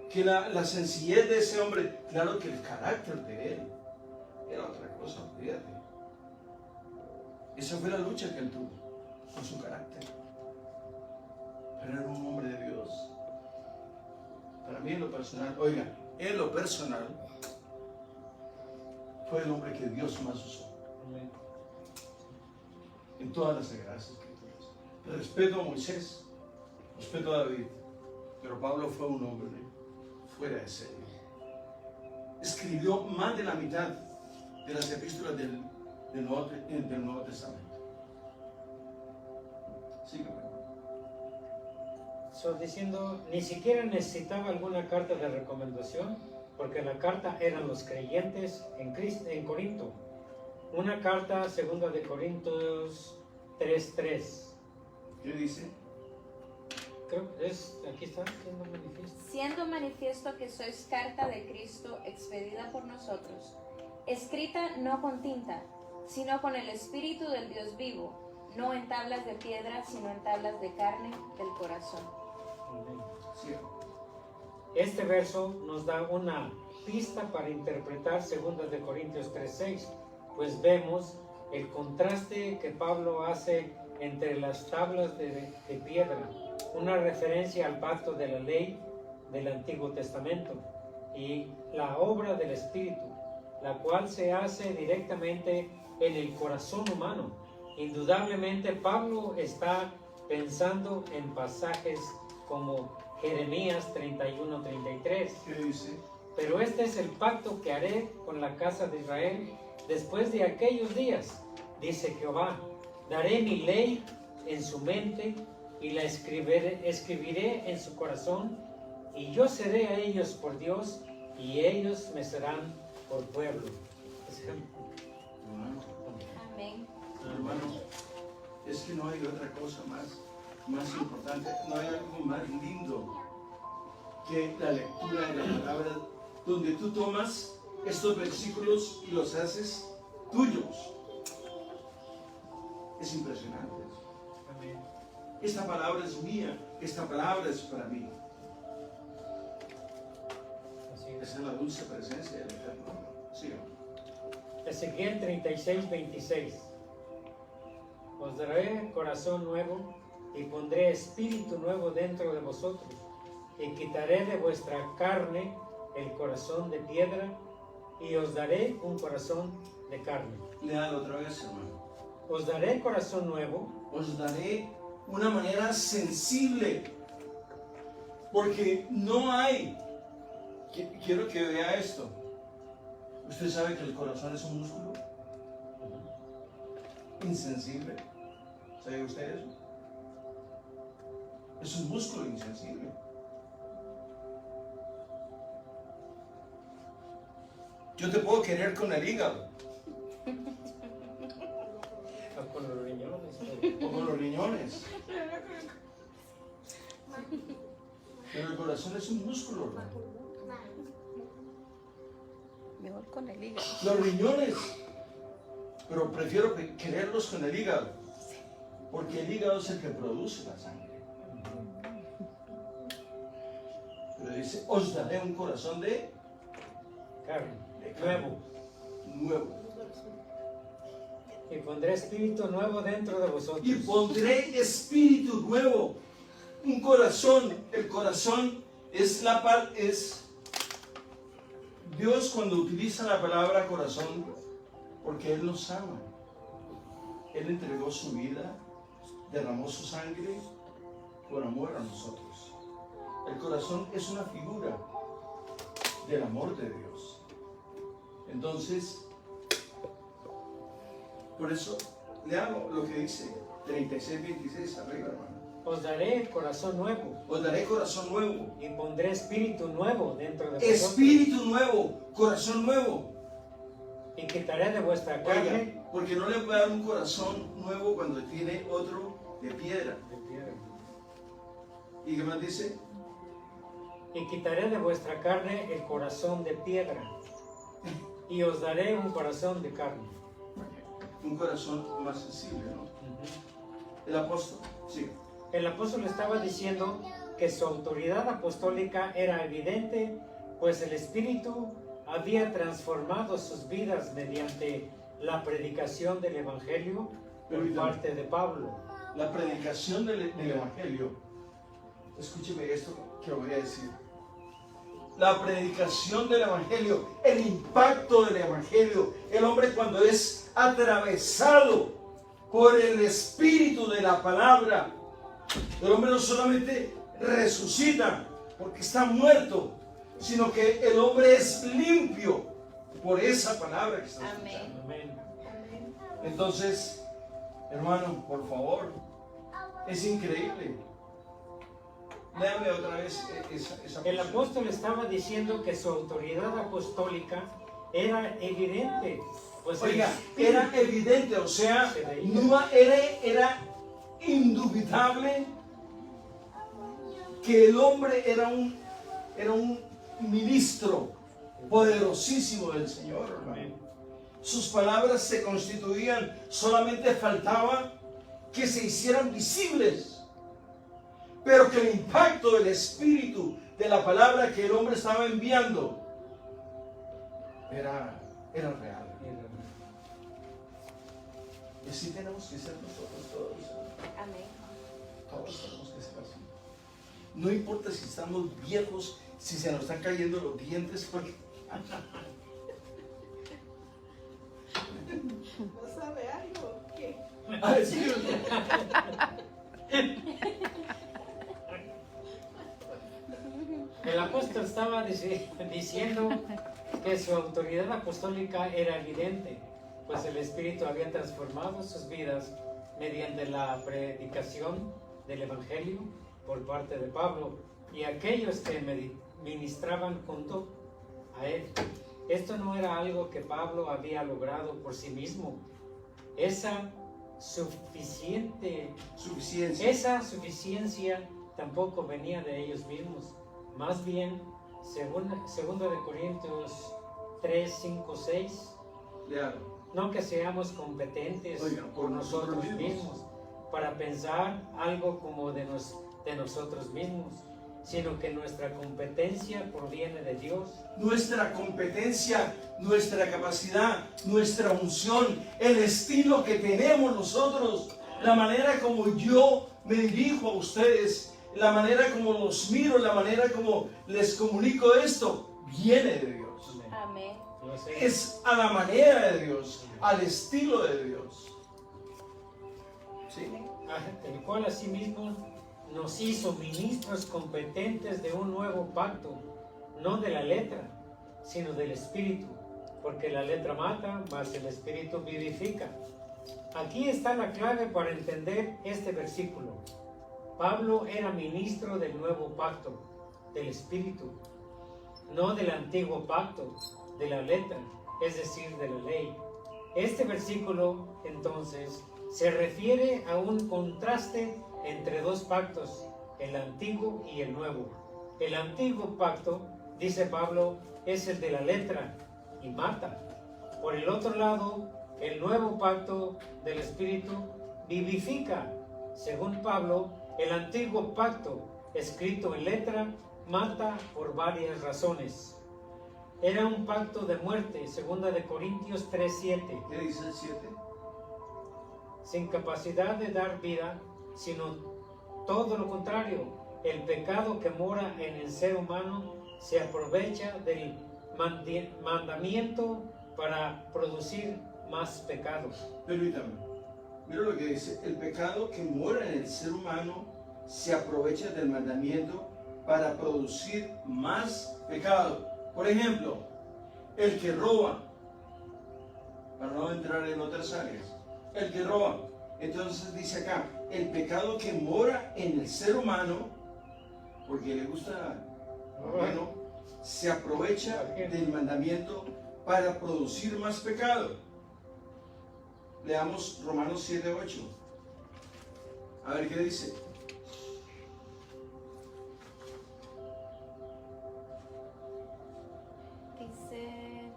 S1: Que la sencillez de ese hombre, claro que el carácter de él era otra cosa, fíjate. Esa fue la lucha que él tuvo con su carácter. Pero era un hombre de Dios. para mí en lo personal, oiga, en lo personal, fue el hombre que Dios más usó
S5: Amén.
S1: en todas las sagradas escrituras. Respeto a Moisés, respeto a David, pero Pablo fue un hombre fuera de serie. Escribió más de la mitad de las epístolas del Nuevo Testamento. Sígueme.
S5: Diciendo, ni siquiera necesitaba alguna carta de recomendación, porque la carta eran los creyentes en Corinto. Una carta, 2 de Corintios 3:3.
S1: ¿Qué dice?
S5: Creo que aquí está, siendo manifiesto.
S2: Siendo manifiesto que sois carta de Cristo expedida por nosotros, escrita no con tinta, sino con el Espíritu del Dios vivo, no en tablas de piedra, sino en tablas de carne del corazón.
S5: Amén.
S1: Sí.
S5: Este verso nos da una pista para interpretar 2 de Corintios 3:6, pues vemos el contraste que Pablo hace entre las tablas de piedra, una referencia al pacto de la ley del Antiguo Testamento, y la obra del Espíritu, la cual se hace directamente en el corazón humano. Indudablemente Pablo está pensando en pasajes como Jeremías 31:33.
S1: ¿Qué dice?
S5: Pero este es el pacto que haré con la casa de Israel después de aquellos días, dice Jehová. Daré mi ley en su mente y la escribiré en su corazón, y yo seré a ellos por Dios y ellos me serán por pueblo.
S2: Amén.
S1: Hermano, es que no hay otra cosa más importante, no hay algo más lindo que la lectura de la palabra, donde tú tomas estos versículos y los haces tuyos. Es impresionante.
S5: Amén.
S1: Esta palabra es mía, esta palabra es para mí.
S5: Así es.
S1: Esa es la dulce presencia del Eterno. Sí.
S5: Ezequiel 36:26. Os daré corazón nuevo y pondré espíritu nuevo dentro de vosotros, y quitaré de vuestra carne el corazón de piedra y os daré un corazón de carne.
S1: Léalo otra vez, hermano.
S5: Os daré corazón nuevo.
S1: Os daré una manera sensible, porque no hay. Quiero que vea esto. ¿Usted sabe que el corazón es un músculo insensible? ¿Sabe usted eso? Es un músculo insensible. Yo te puedo querer con el hígado
S5: O con los riñones.
S1: o con los riñones, pero el corazón es un músculo, hermano.
S2: Mejor con el hígado.
S1: Los riñones, pero prefiero quererlos con el hígado, porque el hígado es el que produce la sangre. Pero dice, os daré un corazón de
S5: Carne.
S1: carne, nuevo.
S5: Y pondré espíritu nuevo dentro de vosotros.
S1: Y pondré espíritu nuevo, un corazón. El corazón es Dios cuando utiliza la palabra corazón, porque Él nos ama. Él entregó su vida, derramó su sangre por amor a nosotros. El corazón es una figura del amor de Dios. Entonces, por eso leamos lo que dice 36:26 arriba, hermano.
S5: Os daré corazón nuevo
S1: Os daré corazón nuevo,
S5: y pondré espíritu nuevo dentro de vosotros.
S1: espíritu nuevo, corazón nuevo.
S5: Y quitaré de vuestra
S1: Oiga,
S5: carne.
S1: porque no le voy a dar un corazón nuevo cuando tiene otro de piedra.
S5: De piedra.
S1: ¿Y qué más dice?
S5: Y quitaré de vuestra carne el corazón de piedra, y os daré un corazón de carne.
S1: Un corazón más sensible, ¿no? El apóstol, sí.
S5: El apóstol estaba diciendo que su autoridad apostólica era evidente, pues el Espíritu había transformado sus vidas mediante la predicación del Evangelio por
S1: Permítame.
S5: parte de Pablo.
S1: La predicación del Evangelio. Escúcheme esto que lo voy a decir. la predicación del Evangelio, el impacto del Evangelio, el hombre cuando es atravesado por el espíritu de la palabra, el hombre no solamente resucita porque está muerto, sino que el hombre es limpio por esa palabra que está escuchando.
S2: Amén.
S4: Amén.
S1: Entonces, hermano, por favor, es increíble. Léame otra vez esa
S5: El
S1: porción.
S5: apóstol estaba diciendo que su autoridad apostólica era evidente. Pues el
S1: Oiga,
S5: Espíritu
S1: era evidente, o sea,
S5: se veía.
S1: no era indubitable que el hombre era un ministro poderosísimo del Señor, hermano.
S5: Amén.
S1: Sus palabras se constituían, solamente faltaba que se hicieran visibles, pero que el impacto del Espíritu, de la palabra que el hombre estaba enviando, era real. Y así tenemos que ser nosotros todos.
S2: Amén.
S1: Todos tenemos que ser así. No importa si estamos viejos, si se nos están cayendo los dientes, porque
S3: ¿No sabe algo? ¿Qué?
S1: Ay, sí.
S5: El apóstol estaba diciendo que su autoridad apostólica era evidente, pues el Espíritu había transformado sus vidas mediante la predicación del Evangelio por parte de Pablo y aquellos que ministraban junto a él. Esto no era algo que Pablo había logrado por sí mismo. Esa suficiencia tampoco venía de ellos mismos. Más bien, segunda de Corintios 3, 5, 6,
S1: Lealo.
S5: no que seamos competentes
S1: Oiga,
S5: por nosotros mismos para pensar algo como de nosotros mismos, sino que nuestra competencia proviene de Dios.
S1: Nuestra competencia, nuestra capacidad, nuestra unción, el estilo que tenemos nosotros, la manera como yo me dirijo a ustedes, la manera como los miro, la manera como les comunico esto, viene de Dios.
S2: Amén.
S5: Lo sé.
S1: Es a la manera de Dios, al estilo de Dios. ¿Sí?
S5: El cual asimismo nos hizo ministros competentes de un nuevo pacto, no de la letra, sino del Espíritu, porque la letra mata, mas el Espíritu vivifica. Aquí está la clave para entender este versículo. Pablo era ministro del nuevo pacto, del Espíritu, no del antiguo pacto, de la letra, es decir, de la ley. Este versículo, entonces, se refiere a un contraste entre dos pactos, el antiguo y el nuevo. El antiguo pacto, dice Pablo, es el de la letra y mata. Por el otro lado, el nuevo pacto del Espíritu vivifica. Según Pablo, el antiguo pacto, escrito en letra, mata por varias razones. Era un pacto de muerte, segunda de Corintios 3:7.
S1: ¿Qué dice el 7?
S5: Sin capacidad de dar vida, sino todo lo contrario. El pecado que mora en el ser humano se aprovecha del mandamiento para producir más pecados.
S1: Permítame. Mira lo que dice. El pecado que mora en el ser humano se aprovecha del mandamiento para producir más pecado. Por ejemplo, el que roba, para no entrar en otras áreas, el que roba. Entonces dice acá, el pecado que mora en el ser humano, porque le gusta bueno, se aprovecha del mandamiento para producir más pecado. Leamos Romanos 7:8. A ver qué dice.
S2: Dice,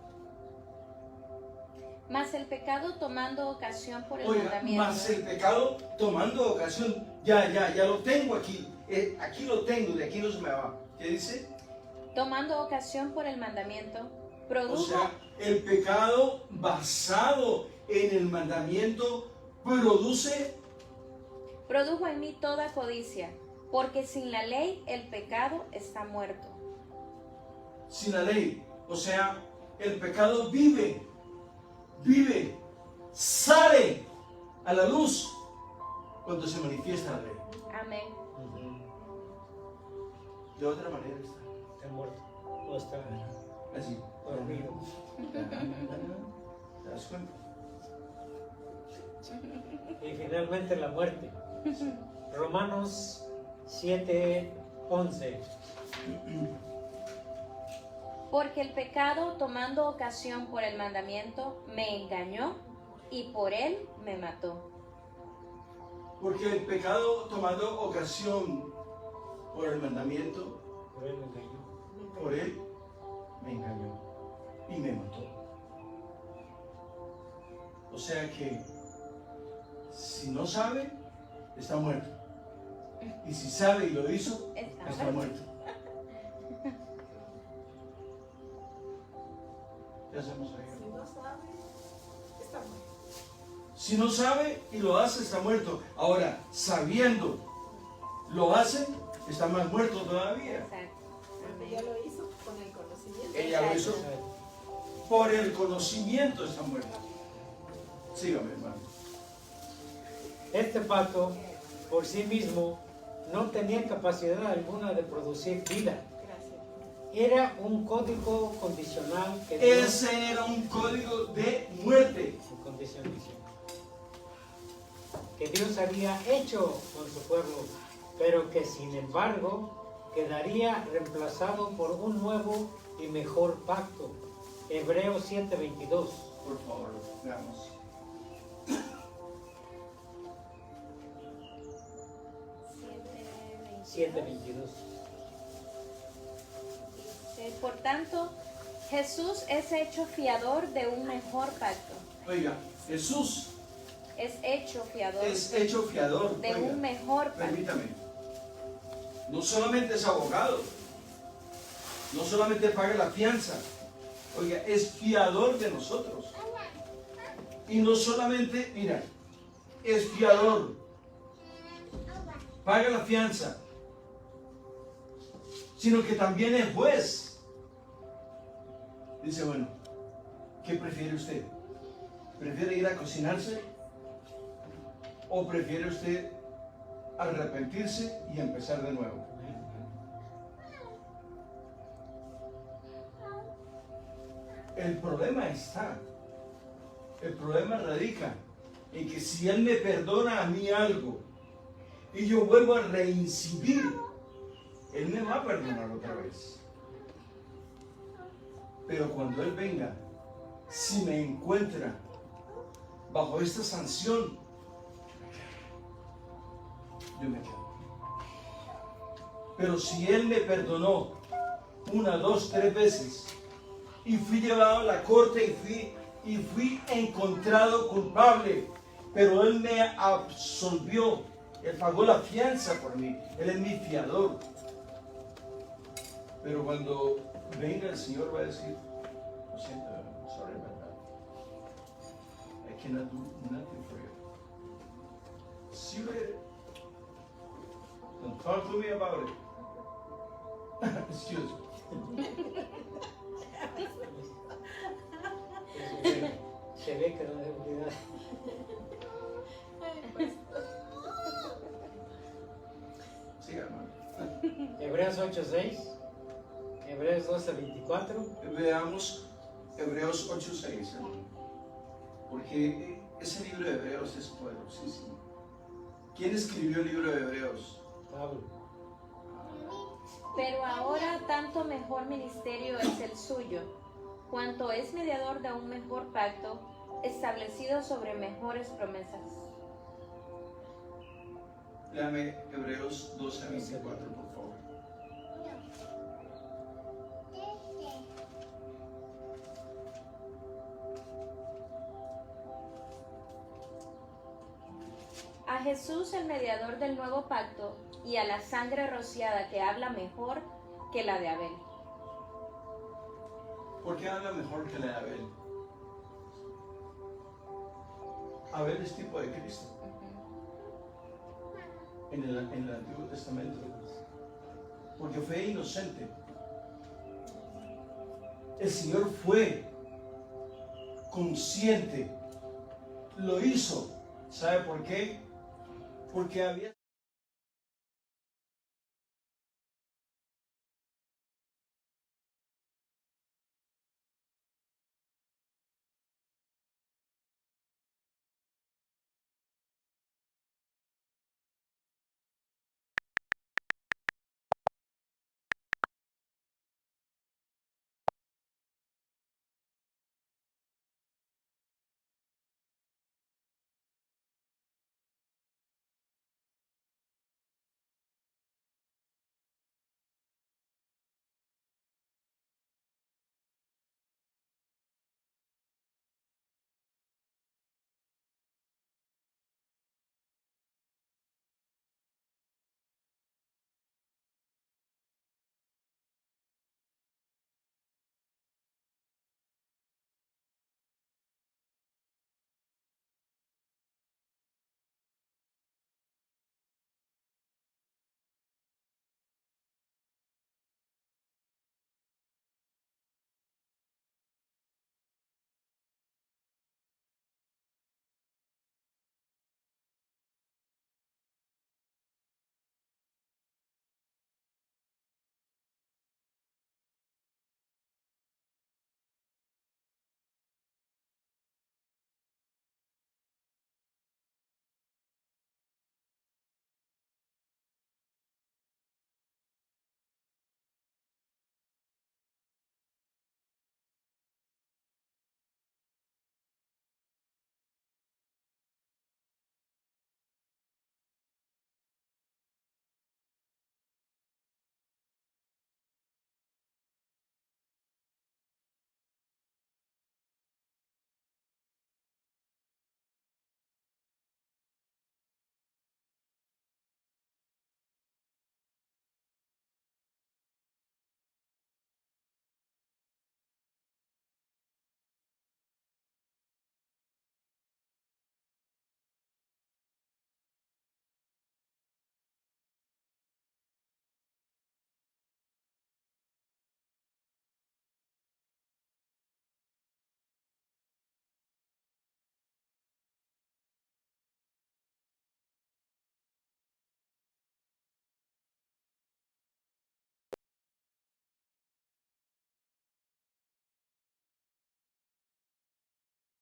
S2: mas el pecado tomando ocasión por el
S1: Oiga,
S2: mandamiento.
S1: más el pecado tomando ocasión. Ya lo tengo aquí. Aquí lo tengo, de aquí no se me va. ¿Qué dice?
S2: Tomando ocasión por el mandamiento,
S1: O
S2: produjo,
S1: sea, el pecado basado en el mandamiento produce.
S2: produjo en mí toda codicia, porque sin la ley el pecado está muerto.
S1: sin la ley. O sea, el pecado vive, sale a la luz cuando se manifiesta la ley.
S2: Amén.
S1: De otra manera está.
S5: Está muerto. O está
S1: Así.
S5: dormido.
S1: ¿Te das cuenta?
S5: Y finalmente la muerte. Romanos 7:11.
S2: Porque el pecado, tomando ocasión por el mandamiento, me engañó y por él me mató.
S1: Porque el pecado tomando ocasión por el mandamiento,
S5: Por él me engañó.
S1: por él me engañó y me mató. O sea que si no sabe, está muerto. Y si sabe y lo hizo, está muerto. ¿Qué hacemos ahí?
S3: Si no sabe, está muerto.
S1: Si no sabe y lo hace, está muerto. Ahora, sabiendo, lo hace, está más muerto todavía.
S2: Exacto.
S3: Porque ya lo hizo con el conocimiento.
S1: Ella lo hizo por el conocimiento, está muerto. Sígame, hermano.
S5: Este pacto por sí mismo no tenía capacidad alguna de producir vida.
S3: Gracias.
S5: Era un código condicional que Dios,
S1: Ese era un código de muerte.
S5: que Dios había hecho con su pueblo, pero que sin embargo quedaría reemplazado por un nuevo y mejor pacto. Hebreos 7:22.
S1: Por favor, veamos.
S5: 7:22.
S2: Por tanto, Jesús es hecho fiador de un mejor pacto.
S1: Oiga, Jesús
S2: Es hecho fiador
S1: es hecho fiador.
S2: de
S1: Oiga,
S2: un mejor pacto.
S1: permítame. No solamente es abogado, no solamente paga la fianza, oiga, es fiador de nosotros. Y no solamente, mira, es fiador, paga la fianza, sino que también es juez. Dice, bueno, ¿qué prefiere usted? ¿Prefiere ir a cocinarse? ¿O prefiere usted arrepentirse y empezar de nuevo? El problema radica en que si Él me perdona a mí algo y yo vuelvo a reincidir, Él me va a perdonar otra vez. Pero cuando Él venga, si me encuentra bajo esta sanción, yo me quedo. Pero si Él me perdonó 1, 2, 3 veces y fui llevado a la corte y fui encontrado culpable, pero Él me absolvió, Él pagó la fianza por mí, Él es mi fiador. Pero cuando venga el Señor va a decir, lo siento, sorry about that. I cannot do nothing for you. See you later. Don't talk to me about it. Excuse me.
S5: Se ve que no debe olvidar.
S1: Siga, hermano.
S5: Hebreos 8:6. Hebreos 12:24.
S1: Veamos Hebreos 8:6, hermano. Porque ese libro de Hebreos es poderosísimo. ¿Quién escribió el libro de Hebreos?
S5: Pablo.
S2: Pero ahora tanto mejor ministerio es el suyo, cuanto es mediador de un mejor pacto, establecido sobre mejores promesas.
S1: Léame Hebreos 12:24, por favor.
S2: A Jesús, el mediador del nuevo pacto, y a la sangre rociada que habla mejor que la de Abel.
S1: ¿Por qué habla mejor que la de Abel? Abel es tipo de Cristo en el Antiguo Testamento, porque fue inocente. el Señor fue consciente, lo hizo. ¿Sabe por qué? Porque había...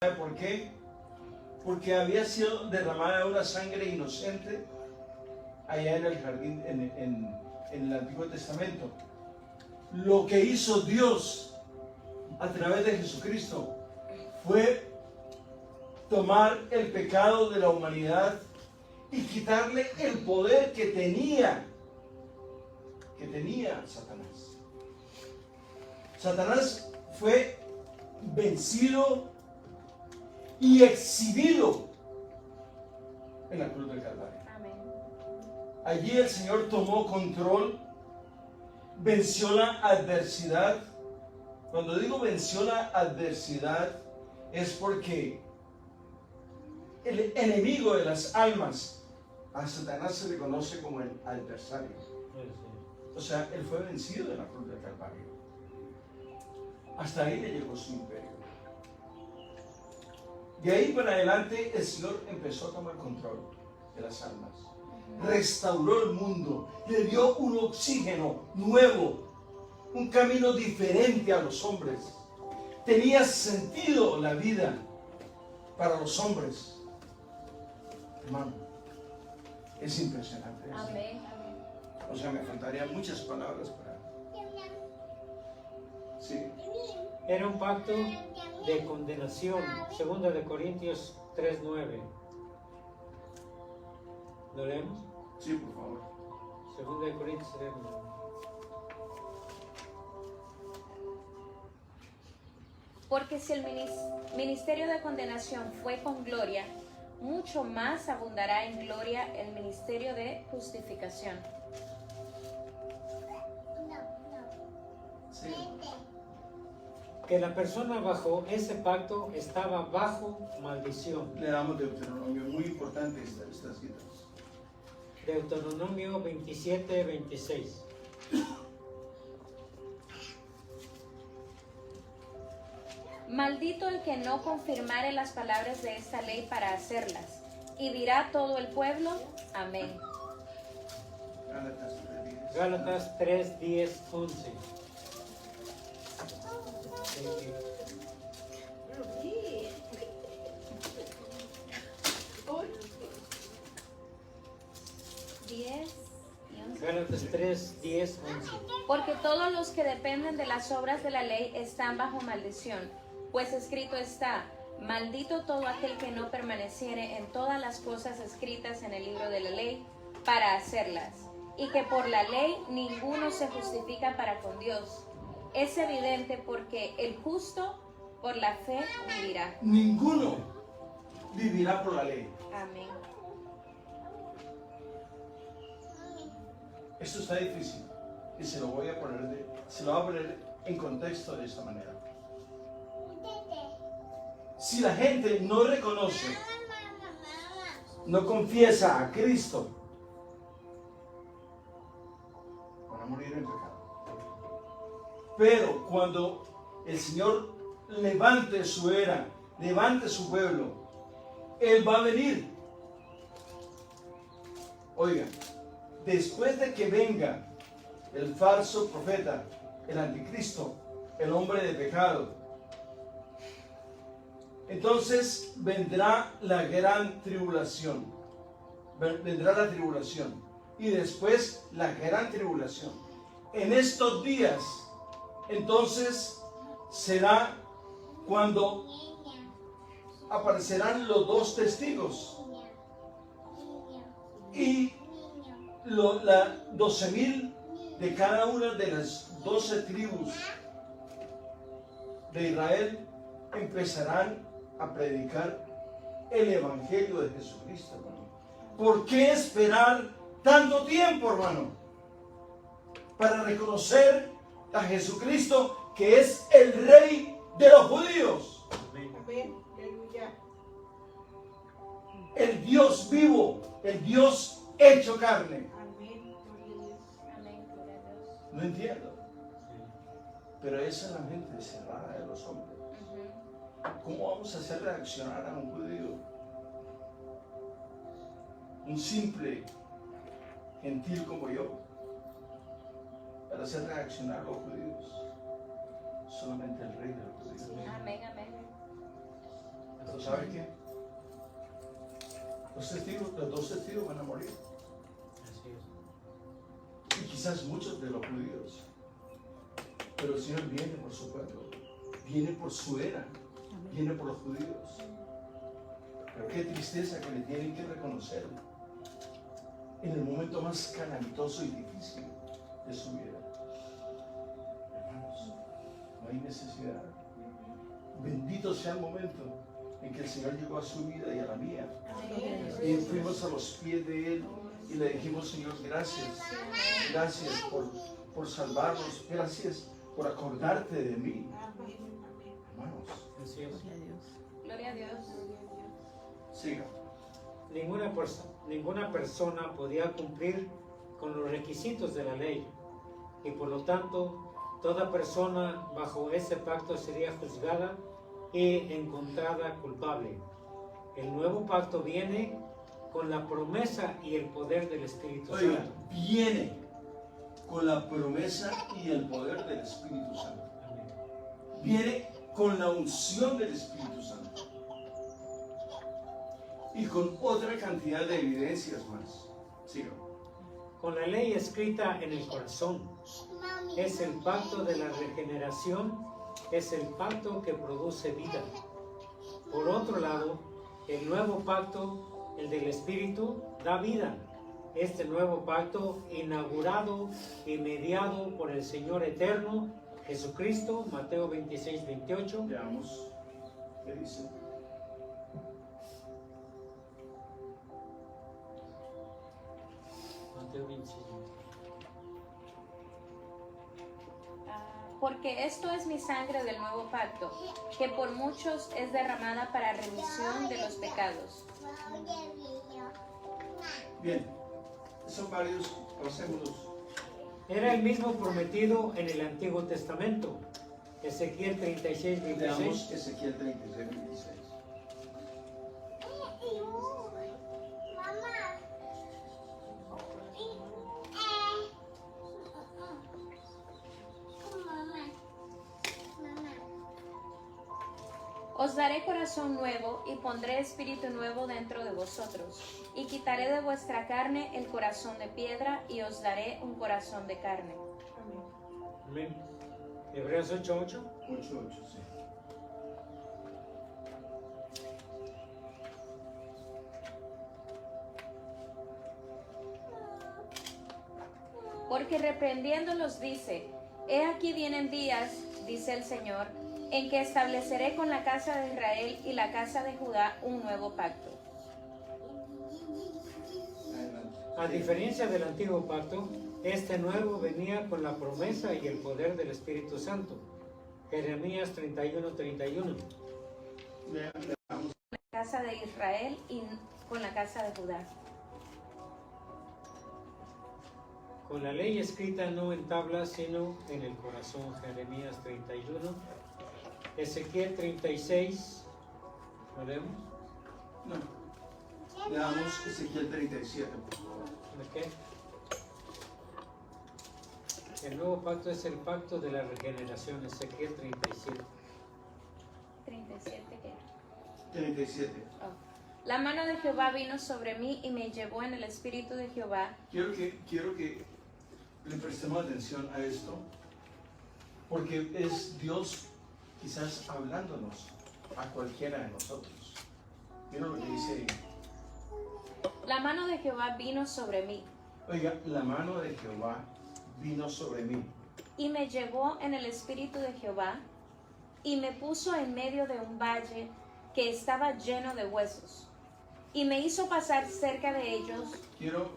S1: ¿Sabe por qué? Porque había sido derramada una sangre inocente allá en el jardín, en el Antiguo Testamento. Lo que hizo Dios a través de Jesucristo fue tomar el pecado de la humanidad y quitarle el poder que tenía Satanás. Satanás fue vencido y exhibido en la cruz del Calvario.
S2: Amén.
S1: Allí el Señor tomó control, venció la adversidad. Cuando digo venció la adversidad, es porque el enemigo de las almas, a Satanás se le conoce como el adversario. O sea, él fue vencido en la cruz del Calvario. Hasta ahí le llegó su imperio. De ahí para adelante el Señor empezó a tomar control de las almas. Restauró el mundo, le dio un oxígeno nuevo, un camino diferente a los hombres. Tenía sentido la vida para los hombres. Hermano, es impresionante eso.
S2: Amén. Amén.
S1: O sea, me faltarían muchas palabras para... Sí.
S5: Era un pacto de condenación, 2 de Corintios 3:9. ¿Lo leemos?
S1: Sí, por favor.
S5: 2 de Corintios 3:9.
S2: Porque si el ministerio de condenación fue con gloria, mucho más abundará en gloria el ministerio de justificación.
S1: Sí.
S5: Que la persona bajo ese pacto estaba bajo maldición.
S1: Le damos Deuteronomio, muy importante estas citas.
S5: Deuteronomio 27:26.
S2: Maldito el que no confirmare las palabras de esta ley para hacerlas. Y dirá todo el pueblo, amén.
S5: Gálatas 3, 10, 11.
S3: Sí. Uy,
S2: 10 y 11.
S5: Gálatas 3, 10, 11.
S2: Porque todos los que dependen de las obras de la ley están bajo maldición, pues escrito está, maldito todo aquel que no permaneciere en todas las cosas escritas en el libro de la ley para hacerlas, y que por la ley ninguno se justifica para con Dios. Es evidente porque el justo por la fe vivirá.
S1: Ninguno vivirá por la ley.
S2: Amén.
S1: Esto está difícil y se lo voy a poner en contexto de esta manera. Si la gente no reconoce, no confiesa a Cristo, van a morir en pecado. Pero cuando el Señor levante su era, levante su pueblo, Él va a venir. Oiga, después de que venga el falso profeta, el anticristo, el hombre de pecado, entonces vendrá la gran tribulación. Vendrá la tribulación. Y después la gran tribulación. En estos días, entonces, será cuando aparecerán los dos testigos. Y la 12,000 de cada una de las 12 tribus de Israel empezarán a predicar el Evangelio de Jesucristo, hermano. ¿Por qué esperar tanto tiempo, hermano? Para reconocer a Jesucristo, que es el Rey de los judíos.
S3: amén, aleluya.
S1: El Dios vivo, el Dios hecho carne.
S3: Amén, gloria a Dios.
S2: Amén, gloria a Dios.
S1: No entiendo. Pero esa es la mente cerrada de los hombres. ¿Cómo vamos a hacer reaccionar a un judío? Un simple gentil como yo. Para hacer reaccionar a los judíos. Solamente el Rey de los judíos.
S2: Amén, amén.
S1: ¿Pero sabe qué? Los dos testigos van a morir.
S5: Así es.
S1: Y quizás muchos de los judíos. Pero el Señor viene por su pueblo. Viene por su era. Viene por los judíos. Pero qué tristeza que le tienen que reconocer en el momento más calamitoso y difícil de su vida. Hermanos, no hay necesidad. Bendito sea el momento en que el Señor llegó a su vida y a la mía. Y fuimos a los pies de Él y le dijimos, Señor, gracias. Gracias por salvarnos. Gracias por acordarte de mí.
S3: Amén, amén.
S1: Hermanos,
S5: Así es.
S2: Gloria a Dios.
S1: siga.
S5: Ninguna persona podía cumplir con los requisitos de la ley y por lo tanto toda persona bajo ese pacto sería juzgada y encontrada culpable. El nuevo pacto viene con la promesa y el poder del Espíritu
S1: Oiga,
S5: Santo.
S1: viene con la promesa y el poder del Espíritu Santo.
S5: Amén.
S1: Viene con la unción del Espíritu Santo. Y con otra cantidad de evidencias más. Siga.
S5: Con la ley escrita en el corazón, es el pacto de la regeneración, es el pacto que produce vida. Por otro lado, el nuevo pacto, el del Espíritu, da vida. Este nuevo pacto, inaugurado y mediado por el Señor eterno, Jesucristo, Mateo 26, 28.
S1: Veamos. ¿Qué dice?
S5: Mateo 26, 28.
S2: Porque esto es mi sangre del nuevo pacto, que por muchos es derramada para remisión de los pecados.
S1: Bien. Son varios. Pasémoslos.
S5: Era el mismo prometido en el Antiguo Testamento, Ezequiel 36, 26.
S1: Leamos Ezequiel 36, 26.
S2: Os daré corazón nuevo y pondré espíritu nuevo dentro de vosotros, y quitaré de vuestra carne el corazón de piedra y os daré un corazón de carne.
S5: Amén. Hebreos 8:8.
S1: 8:8, sí.
S2: Porque reprendiéndolos dice, he aquí vienen días, dice el Señor, en que estableceré con la casa de Israel y la casa de Judá un nuevo pacto.
S1: Adelante.
S5: A diferencia del antiguo pacto, este nuevo venía con la promesa y el poder del Espíritu Santo. Jeremías 31:31.
S1: Leamos.
S2: La casa de Israel y con la casa de Judá.
S5: Con la ley escrita no en tablas, sino en el corazón. Jeremías 31. Ezequiel 36. ¿Lo leemos?
S1: No. Leamos Ezequiel 37, por favor.
S5: ¿De qué? El nuevo pacto es el pacto de la regeneración. Ezequiel 37.
S2: 37, ¿qué?
S1: 37.
S2: Oh. La mano de Jehová vino sobre mí y me llevó en el espíritu de Jehová.
S1: Quiero que le prestemos atención a esto, porque es Dios quizás hablándonos a cualquiera de nosotros. Mira lo que dice ahí.
S2: La mano de Jehová vino sobre mí
S1: Oiga, la mano de Jehová vino sobre mí.
S2: y me llevó en el espíritu de Jehová y me puso en medio de un valle que estaba lleno de huesos y me hizo pasar cerca de ellos.
S1: Quiero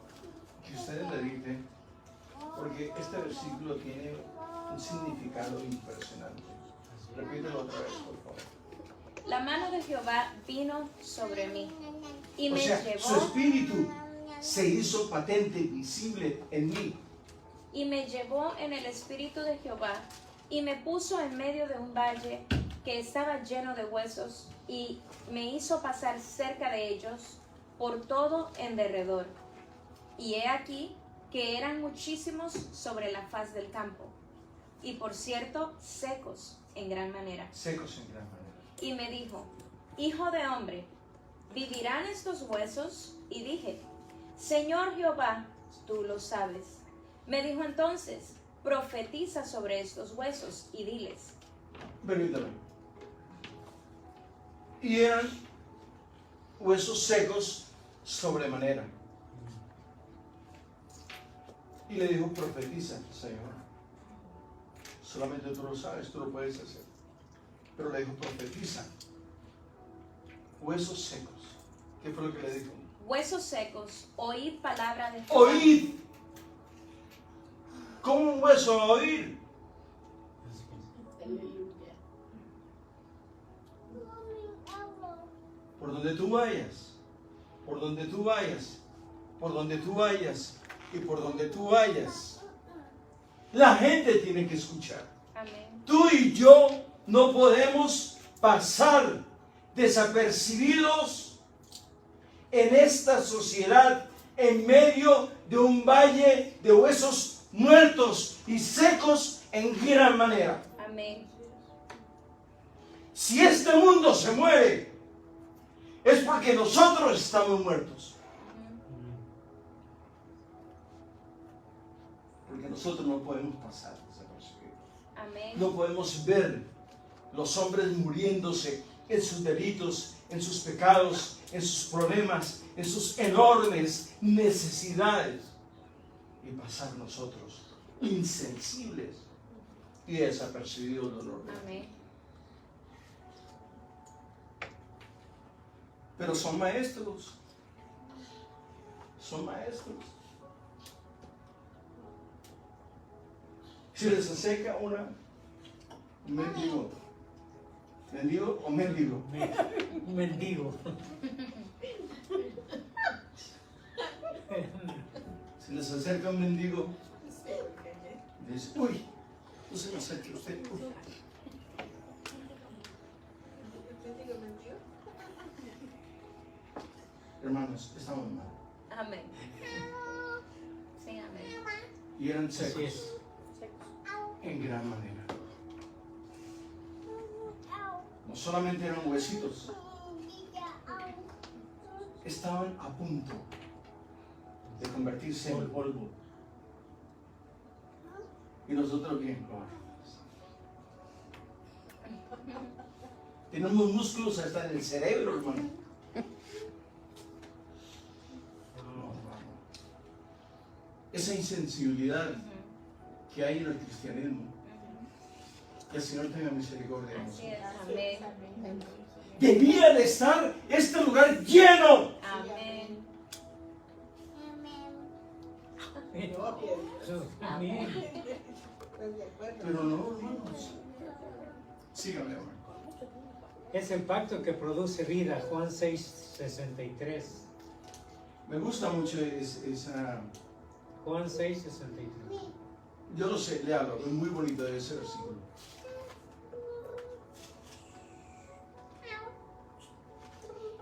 S1: que ustedes mediten, porque este versículo tiene un significado impresionante. Repítelo otra vez, por favor.
S2: La mano de Jehová vino sobre mí y
S1: O
S2: me
S1: sea, su
S2: llevó
S1: espíritu se hizo patente, visible en mí.
S2: y me llevó en el espíritu de Jehová y me puso en medio de un valle que estaba lleno de huesos y me hizo pasar cerca de ellos por todo en derredor. Y he aquí que eran muchísimos sobre la faz del campo, y por cierto secos en gran manera.
S1: Secos en gran manera.
S2: Y me dijo, hijo de hombre, ¿vivirán estos huesos? Y dije, Señor Jehová, tú lo sabes. Me dijo entonces, profetiza sobre estos huesos y diles.
S1: Permítame. Y eran huesos secos sobremanera. Y le dijo, profetiza, Señor. Solamente tú lo sabes, tú lo puedes hacer. Pero le dijo, profetiza. Huesos secos. ¿Qué fue lo que le dijo?
S2: Huesos secos, oíd palabra de Jehová.
S1: Oíd. ¿Cómo un hueso va a oír? Por donde tú vayas, por donde tú vayas, por donde tú vayas y por donde tú vayas, la gente tiene que escuchar.
S2: Amén.
S1: Tú y yo no podemos pasar desapercibidos en esta sociedad en medio de un valle de huesos muertos y secos en gran manera.
S2: Amén.
S1: Si este mundo se muere, es porque nosotros estamos muertos. Porque nosotros no podemos pasar desapercibidos.
S2: Amén.
S1: No podemos ver los hombres muriéndose en sus delitos, en sus pecados, en sus problemas, en sus enormes necesidades, y pasar nosotros insensibles y desapercibidos del dolor.
S2: Amén.
S1: Pero son maestros. Son maestros. Si les acerca un mendigo. ¿Mendigo o mendigo?
S5: Un mendigo.
S1: Si les acerca un mendigo, dice, uy, no se me acerque usted. Uy. hermanos, estaban mal.
S2: Amén. Sí, amén.
S1: Y eran
S5: Así
S1: secos
S5: es.
S1: en gran manera. No solamente eran huesitos, estaban a punto de convertirse en polvo. Y nosotros bien, tenemos músculos hasta en el cerebro, hermano. Esa insensibilidad que hay en el cristianismo, que el Señor tenga misericordia de
S2: Así
S1: nosotros.
S2: es, amén.
S1: Debía de estar este lugar lleno.
S2: Amén.
S5: Amén.
S3: ¿Estás de acuerdo?
S1: Pero no, hermanos. Síganme, hermano.
S5: Es el pacto que produce vida, Juan 6:63.
S1: Me gusta mucho esa.
S5: Juan 6:63.
S1: Yo lo sé, léalo, es muy bonito ese versículo.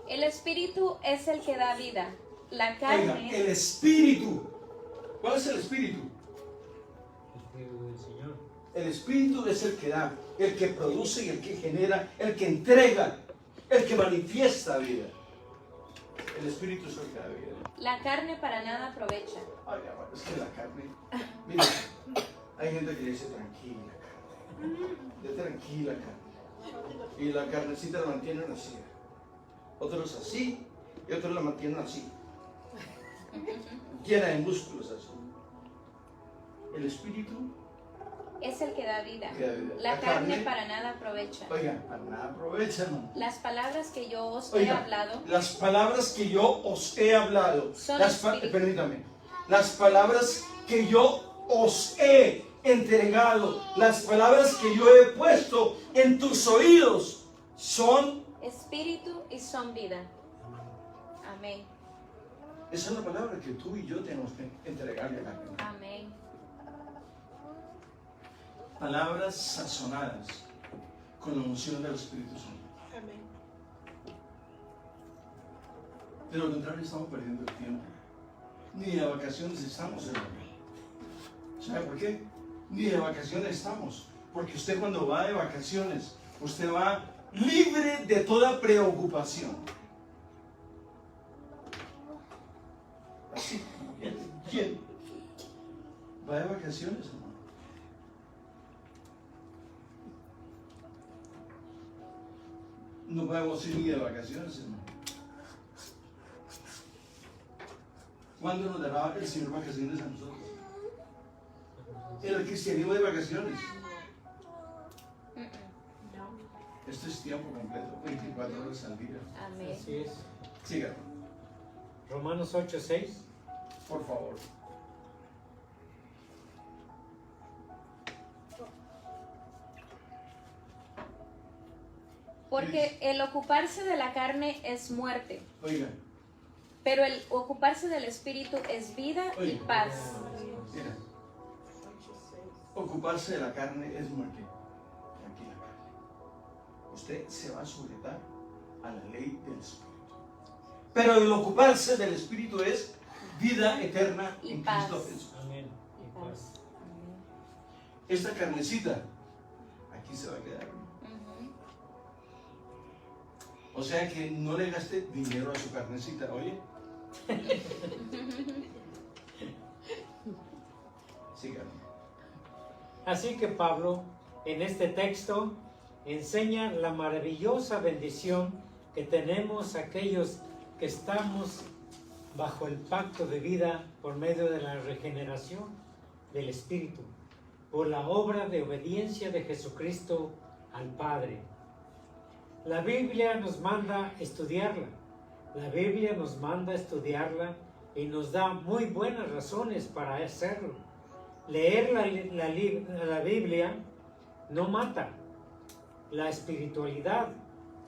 S2: El espíritu es el que da vida. La
S1: Oiga,
S2: carne
S1: el espíritu. ¿Cuál es el espíritu?
S5: Espíritu del Señor.
S1: El espíritu es el que da, el que produce y el que genera, el que entrega, el que manifiesta vida. El espíritu es el que da vida.
S2: La carne para nada aprovecha.
S1: Ay, amor, es que la carne. Mira, hay gente que dice tranquila carne. De tranquila carne. Y la carnecita la mantienen así. Otros así y otros la mantienen así. Llena de músculos así. El espíritu
S2: Es el que da vida.
S1: que da vida.
S2: La carne para nada aprovecha.
S1: Oiga, para nada aprovecha, hermano.
S2: Las palabras que yo os he
S1: Oiga,
S2: hablado
S1: las palabras que yo os he hablado,
S2: Son espíritu.
S1: permítame, las palabras que yo os he entregado, las palabras que yo he puesto en tus oídos, son,
S2: espíritu y son vida. Amén.
S1: esa es la palabra que tú y yo tenemos que entregarle a la gente.
S2: Amén.
S1: Palabras sazonadas con la unción del Espíritu Santo.
S3: Amén.
S1: De lo contrario estamos perdiendo el tiempo. Ni de vacaciones estamos, hermano. ¿Sabe por qué? Ni de vacaciones estamos. Porque usted cuando va de vacaciones, usted va libre de toda preocupación. Así, ¿quién va de vacaciones, hermano? No podemos ir ni de vacaciones, hermano. ¿Cuándo nos dará el Señor vacaciones a nosotros? El cristianismo de vacaciones. Esto es tiempo completo, 24 horas al día.
S2: Amén.
S5: Así es.
S1: Síganme,
S5: Romanos 8:6.
S1: por favor.
S2: Porque el ocuparse de la carne es muerte,
S1: Oiga,
S2: pero el ocuparse del espíritu es vida y
S1: Oye.
S2: paz.
S1: mira, ocuparse de la carne es muerte. Tranquila, carne. Usted se va a sujetar a la ley del Espíritu. Pero el ocuparse del Espíritu es vida eterna
S2: Y
S1: en
S2: paz.
S1: Cristo Jesús.
S5: Amén. Y paz.
S1: Esta carnecita aquí se va a quedar.
S2: Ujú.
S1: O sea que no le gaste dinero a su carnecita, oye. Síganme.
S5: Así que Pablo, en este texto, enseña la maravillosa bendición que tenemos aquellos que estamos bajo el pacto de vida por medio de la regeneración del Espíritu, por la obra de obediencia de Jesucristo al Padre. La Biblia nos manda estudiarla. La Biblia nos manda estudiarla y nos da muy buenas razones para hacerlo. Leer la Biblia no mata la espiritualidad,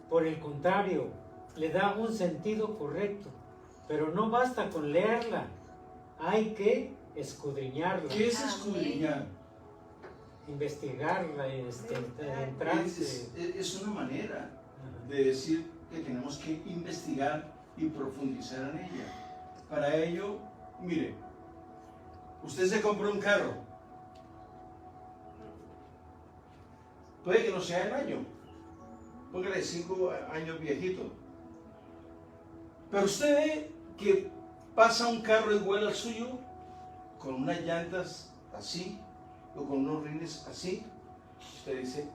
S5: por el contrario, le da un sentido correcto, pero no basta con leerla, hay que escudriñarla,
S1: ¿Qué es escudriñar?
S5: investigarla, adentrarse.
S1: Es una manera de decir que tenemos que investigar y profundizar en ella. Para ello, mire, usted se compró un carro. Puede que no sea el año. Póngale 5 años viejito. Pero usted ve que pasa un carro igual al suyo, con unas llantas así, o con unos rines así. Usted dice,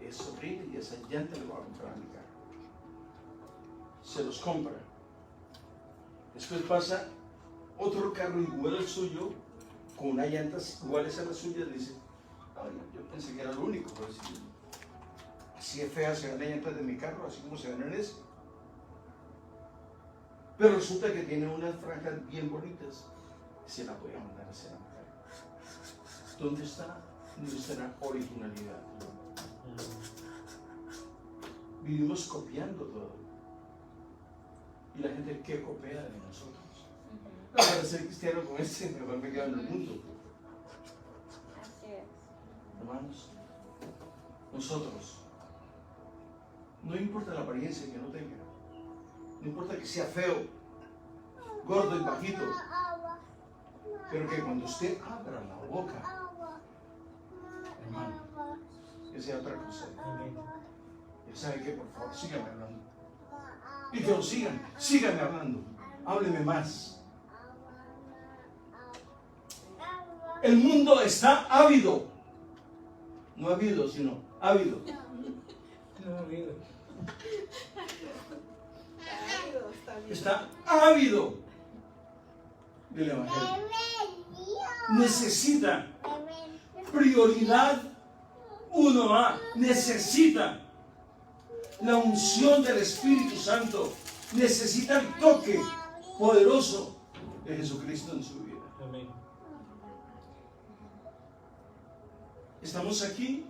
S1: esos rines y esas llantas le voy a comprar a mi carro. Se los compra. Después pasa otro carro igual al suyo, con unas llantas iguales a las suyas, y dice, ay, yo pensé que era lo único, pero así es fea se ven las llantas de mi carro, así como se ven en ese. Pero resulta que tiene unas franjas bien bonitas, se las voy a mandar a hacer a mi carro. ¿Dónde está nuestra originalidad? Vivimos copiando todo. Y la gente que copia de nosotros. No, para ser cristiano con ese, mejor me quedo en el mundo.
S2: Así es.
S1: Hermanos, nosotros, no importa la apariencia que no tenga, no importa que sea feo, gordo y bajito, pero que cuando usted abra la boca, hermano, que sea otra cosa. Él sabe que, por favor, síganme hablando. Y que lo sigan, síganme hablando, hábleme más. El mundo está ávido. No ávido, sino ávido.
S5: No ha habido.
S1: Está ávido del Evangelio. Necesita prioridad 1A. Necesita la unción del Espíritu Santo. Necesita el toque poderoso de Jesucristo en su vida.
S5: Amén.
S1: Estamos aquí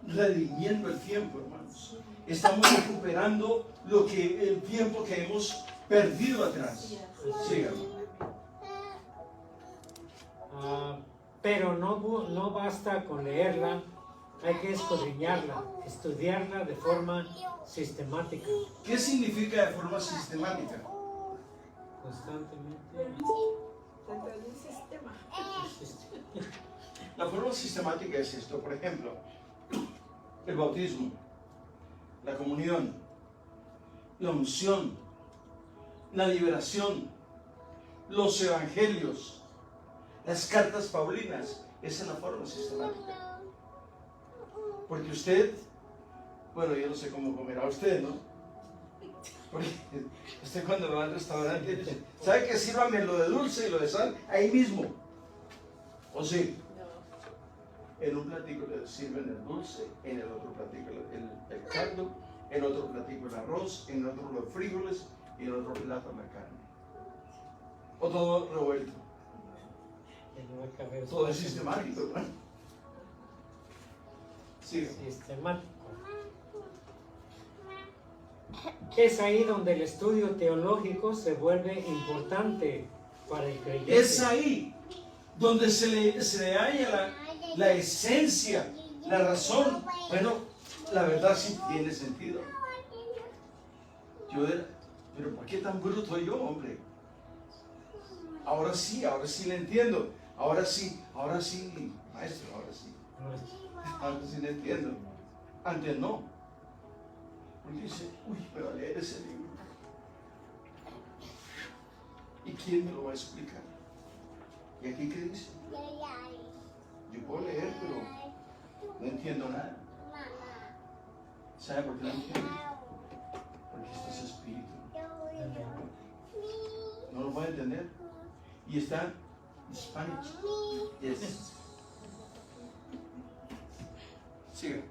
S1: redimiendo el tiempo, hermanos. Estamos recuperando el tiempo que hemos perdido atrás. Síganme.
S5: Pero no basta con leerla, hay que escudriñarla, estudiarla de forma sistemática.
S1: ¿Qué significa de forma sistemática?
S5: Constantemente.
S3: Dentro de un sistema.
S1: La forma sistemática es esto, por ejemplo, el bautismo, la comunión, la unción, la liberación, los evangelios, las cartas paulinas. Esa es la forma sistemática. Porque usted, bueno, yo no sé cómo comerá usted, ¿no? Porque usted cuando va al restaurante dice, ¿sabe que sírvame lo de dulce y lo de sal ahí mismo? ¿O sí? En un platico le sirven el dulce, en el otro platico el caldo, en otro platico el arroz, en otro los frijoles y en otro plato la carne. O todo revuelto. Todo es sistemático, ¿no? Sí.
S5: Sistemático. Es ahí donde el estudio teológico se vuelve importante para el creyente.
S1: Es ahí donde se le halla la esencia, la razón. Bueno, la verdad sí tiene sentido. Pero ¿por qué tan bruto yo, hombre? Ahora sí le entiendo. Ahora sí, maestro, ahora sí le entiendo. Antes no. Porque dice, uy, pero leer ese libro. ¿Y quién me lo va a explicar? ¿Y aquí qué dice? Yo puedo leer, pero no entiendo nada. ¿Sabe por qué no entiendo? Porque esto es espíritu. No lo voy a entender. Y está en Spanish. Yes. Siga.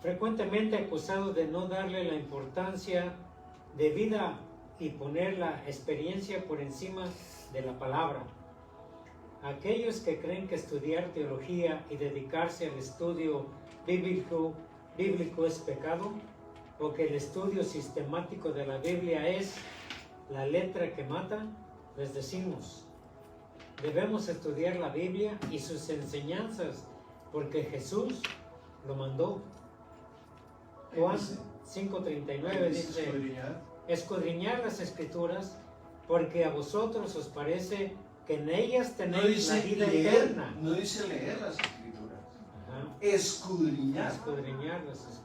S5: Frecuentemente acusado de no darle la importancia debida y poner la experiencia por encima de la palabra. Aquellos que creen que estudiar teología y dedicarse al estudio bíblico es pecado, o que el estudio sistemático de la Biblia es la letra que mata, les decimos, debemos estudiar la Biblia y sus enseñanzas porque Jesús lo mandó. Juan 5:39 dice,
S1: escudriñar.
S5: escudriñar las escrituras, porque a vosotros os parece que en ellas
S1: No
S5: tenéis la
S1: dice
S5: vida
S1: leer,
S5: eterna.
S1: no dice leer las escrituras.
S5: Ajá.
S1: Escudriñar.
S5: Escudriñar las escrituras.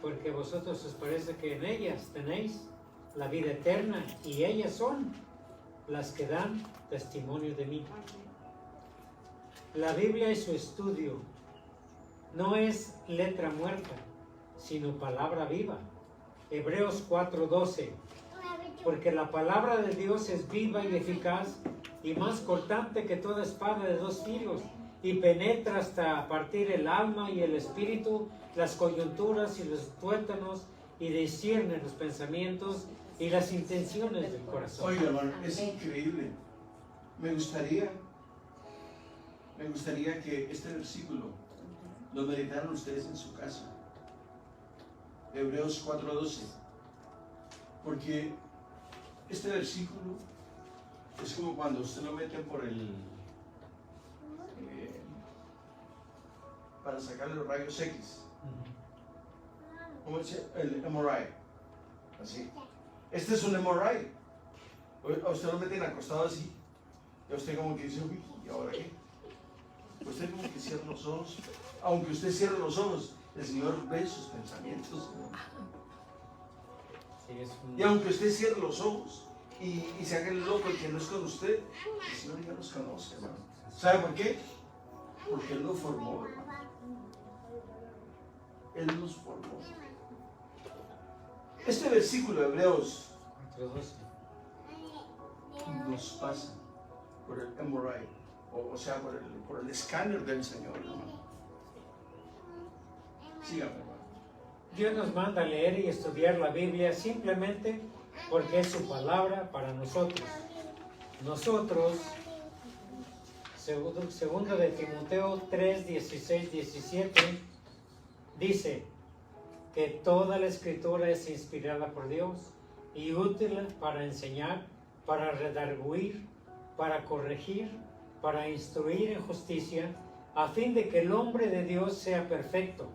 S5: Porque a vosotros os parece que en ellas tenéis la vida eterna, y ellas son las que dan testimonio de mí. La Biblia y su estudio no es letra muerta, sino palabra viva. Hebreos 4:12. Porque la palabra de Dios es viva y eficaz y más cortante que toda espada de dos filos, y penetra hasta partir el alma y el espíritu, las coyunturas y los tuétanos, y discierne los pensamientos y las intenciones del corazón.
S1: Oiga, hermano, es increíble. Me gustaría que este versículo lo meditaran ustedes en su casa. Hebreos 4:12. Porque este versículo es como cuando usted lo mete por el... para sacarle los rayos X. ¿Cómo dice? El MRI. Así. Este es un MRI. A usted lo meten acostado así. Y a usted como que dice, uy, ¿y ahora qué? Usted como que cierra los ojos. Aunque usted cierre los ojos, el Señor ve sus pensamientos.
S5: Sí, es un-
S1: Y aunque usted cierre los ojos y se haga el loco el que no es con usted, el Señor ya los conoce, hermano. ¿Sabe por qué? Porque Él lo formó, hermano. Él nos formó. Este versículo de Hebreos
S5: 4:12.
S1: nos pasa por el MRI, o sea, por el escáner del Señor, hermano. Sígame, hermano.
S5: Dios nos manda a leer y estudiar la Biblia simplemente porque es su palabra para nosotros. Nosotros, segundo de Timoteo 3:16-17, dice que toda la escritura es inspirada por Dios y útil para enseñar, para redarguir, para corregir, para instruir en justicia, a fin de que el hombre de Dios sea perfecto,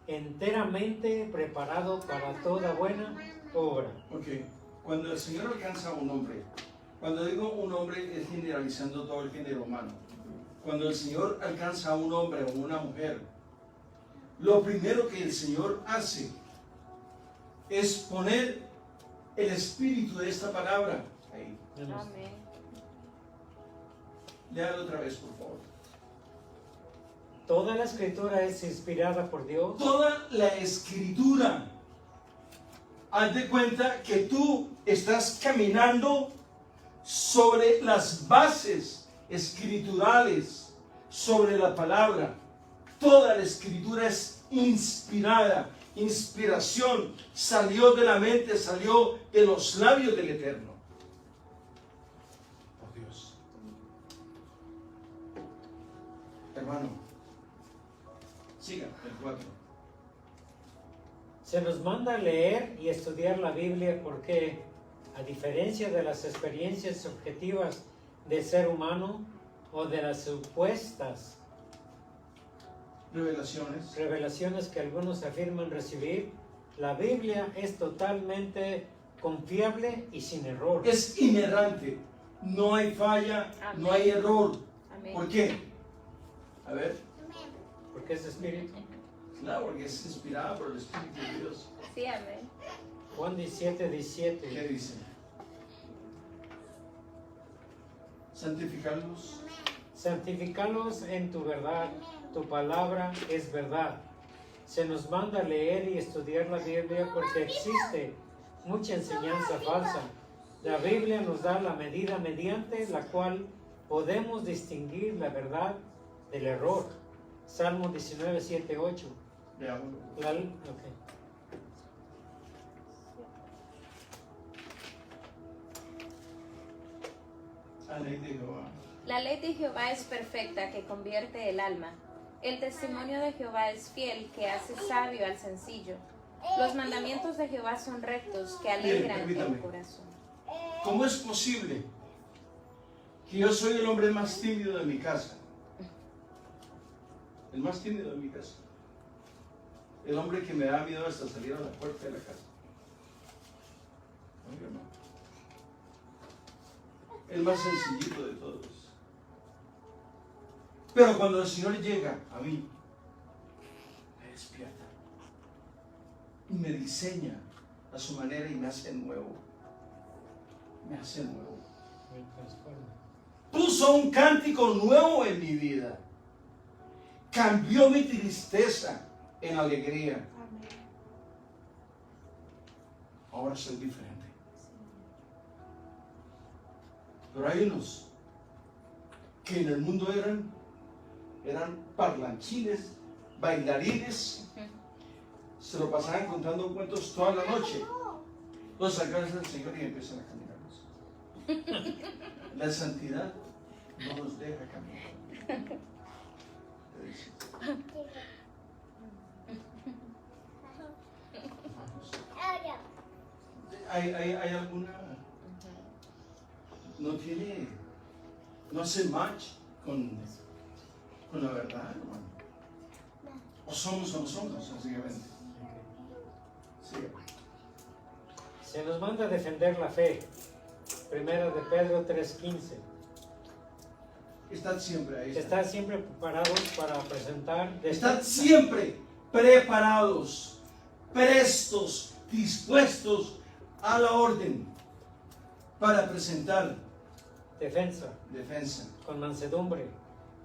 S5: enteramente preparado para toda buena obra.
S1: Ok, cuando el Señor alcanza a un hombre, cuando digo un hombre es generalizando todo el género humano, cuando el Señor alcanza a un hombre o una mujer, lo primero que el Señor hace es poner el espíritu de esta palabra ahí.
S2: Amén.
S1: Léalo otra vez, por favor.
S5: Toda la escritura es inspirada por Dios.
S1: Toda la escritura. Haz de cuenta que tú estás caminando sobre las bases escriturales, sobre la palabra. Toda la escritura es inspirada. Inspiración salió de la mente, salió de los labios del Eterno. Por Dios. Hermano, siga el 4.
S5: Se nos manda a leer y estudiar la Biblia porque, a diferencia de las experiencias subjetivas del ser humano o de las supuestas revelaciones que algunos afirman recibir, la Biblia es totalmente confiable y sin error.
S1: Es inerrante, no hay falla, no hay error.
S2: Amén.
S1: ¿Por qué? A ver,
S5: Porque es espíritu.
S1: claro, porque es inspirada por el Espíritu de Dios.
S2: Sí, amén.
S5: Juan 17:17.
S1: ¿Qué dice? Santificarlos.
S5: Santificalos en tu verdad, tu palabra es verdad. Se nos manda a leer y estudiar la Biblia porque existe mucha enseñanza falsa. La Biblia nos da la medida mediante la cual podemos distinguir la verdad del error. Salmo 19:7-8.
S1: Veámoslo. La ley de Jehová.
S2: La ley de Jehová es perfecta, que convierte el alma. El testimonio de Jehová es fiel, que hace sabio al sencillo. Los mandamientos de Jehová son rectos, que alegran
S1: permítame.
S2: el corazón.
S1: ¿Cómo es posible que yo soy el hombre más tímido de mi casa? El más tímido de mi casa. el hombre que me da miedo hasta salir a la puerta de la casa. Oiga, hermano. El más sencillito de todos. Pero cuando el Señor llega a mí, me despierta y me diseña a su manera y me hace nuevo. Me hace nuevo.
S5: Me transforma.
S1: Puso un cántico nuevo en mi vida. Cambió mi tristeza en alegría.
S3: Amén.
S1: Ahora soy diferente. Pero hay unos que en el mundo eran parlanchines, bailarines, se lo pasaban contando cuentos toda la noche. Los alcanza el Señor y empiezan a caminarlos. La santidad no nos deja caminar. ¿Hay alguna? No hace match con la verdad, hermano. O somos, sencillamente. Sí.
S5: Se nos manda a defender la fe. Primera de Pedro 3:15.
S1: Estad siempre ahí.
S5: Estad siempre preparados para presentar.
S1: Estad siempre preparados, prestos, dispuestos a la orden para presentar
S5: defensa con mansedumbre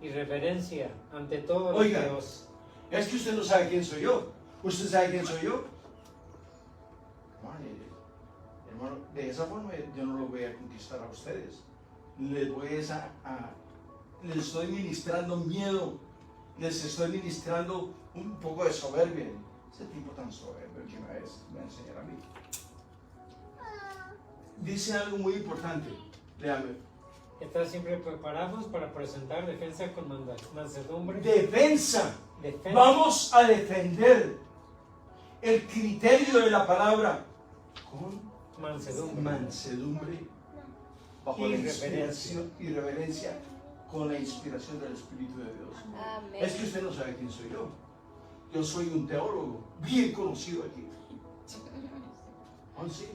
S5: y reverencia ante todo lo
S1: Oiga,
S5: que os...
S1: es que usted no sabe quién soy yo. ¿Usted sabe quién soy yo? Hermano, de esa forma yo no lo voy a conquistar a ustedes. Les estoy ministrando miedo. Les estoy ministrando un poco de soberbia. Ese tipo tan soberbio que me va a enseñar a mí. Dice algo muy importante. Léame.
S5: Estad siempre preparados para presentar defensa con mansedumbre.
S1: Defensa. Vamos a defender el criterio de la palabra con mansedumbre bajo la inspiración y reverencia con la inspiración del Espíritu de Dios.
S2: Amén.
S1: Es que usted no sabe quién soy yo. Yo soy un teólogo bien conocido aquí. ¿Ah, sí?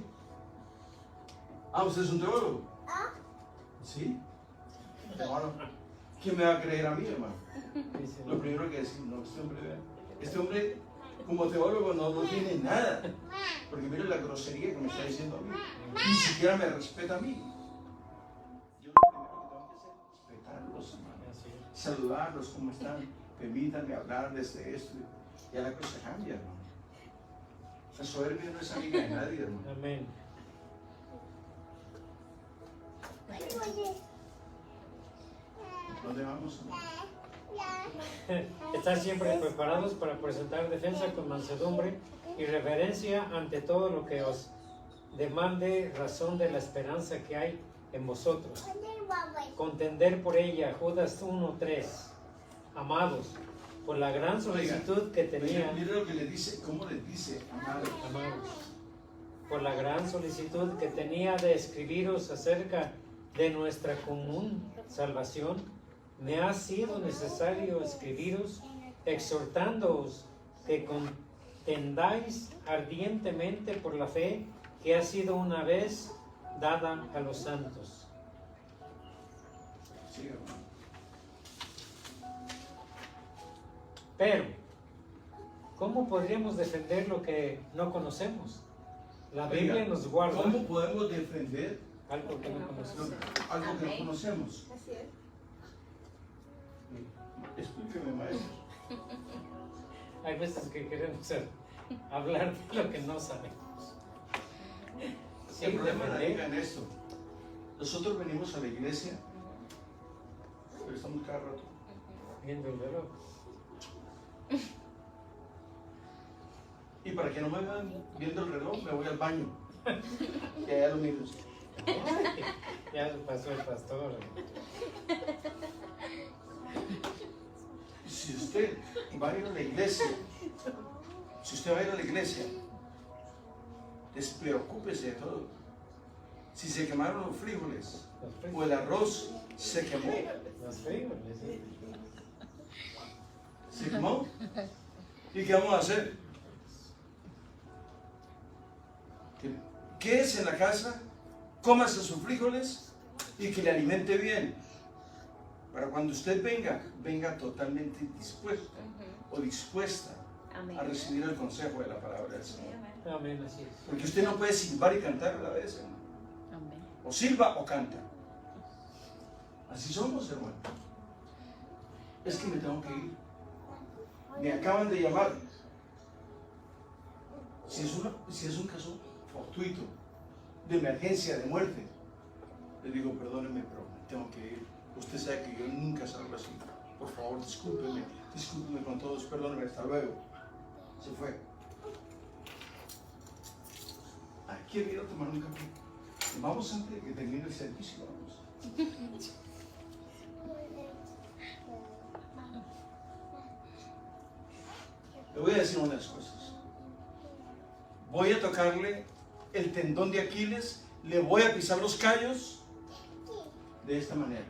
S1: Ah, ¿usted es un teólogo? ¿Sí? Hermano, ¿quién me va a creer a mí, hermano? Lo primero que decir, no, este hombre como teólogo no tiene nada. Porque mire la grosería que me está diciendo a mí. Ni siquiera me respeta a mí. Yo lo primero que tengo que hacer es respetarlos, hermano. Saludarlos, ¿cómo están? Permítanme hablar desde esto. Ya la cosa cambia, hermano. La soberbia no es amiga de nadie, hermano.
S5: Amén.
S1: ¿Dónde vamos, hermano?
S5: Estad siempre preparados para presentar defensa con mansedumbre y reverencia ante todo lo que os demande razón de la esperanza que hay en vosotros. Contender por ella, Judas 1:3. Amados, por la gran solicitud que tenía.
S1: Mira lo que le dice, ¿cómo le dice? Amados.
S5: Por la gran solicitud que tenía de escribiros acerca de nuestra común salvación, me ha sido necesario escribiros exhortándoos que contendáis ardientemente por la fe que ha sido una vez dada a los santos.
S1: Sí, hermano.
S5: Pero, ¿cómo podríamos defender lo que no conocemos? La Biblia nos guarda
S1: ¿Cómo podemos defender
S5: algo que no conocemos.
S1: algo que no conocemos?
S3: Así es.
S1: Explíqueme, maestro.
S5: Hay veces que queremos hablar de lo que no sabemos.
S1: El problema radica en esto. Nosotros venimos a la iglesia, pero estamos cada rato
S5: Viendo el reloj.
S1: y para que no me vean viendo el reloj, me voy al baño. Y allá lo miro.
S5: Ya pasó el pastor.
S1: Si usted va a ir a la iglesia, despreocúpese de todo. Si se quemaron los frijoles o el arroz se quemó,
S5: Los frijoles.
S1: ¿se quemó? ¿Y qué vamos a hacer? quédese en la casa, cómase sus frijoles y que le alimente bien. Para cuando usted venga totalmente dispuesto o dispuesta
S2: Amén.
S1: a recibir el consejo de la palabra del Señor.
S2: Amén.
S5: Amén, así es.
S1: Porque usted no puede silbar y cantar a la vez, hermano.
S6: Amén.
S1: O silba o canta. Así somos, hermano. Es que me tengo que ir. Me acaban de llamar. Si es un caso fortuito, de emergencia, de muerte, le digo, perdóneme, pero me tengo que ir. Usted sabe que yo nunca salgo así. Por favor, discúlpeme con todos, perdóneme, hasta luego. Se fue. ¿Quiere ir a tomar un café? Vamos antes de que termine el servicio, vamos. Le voy a decir unas cosas. Voy a tocarle el tendón de Aquiles, le voy a pisar los callos de esta manera.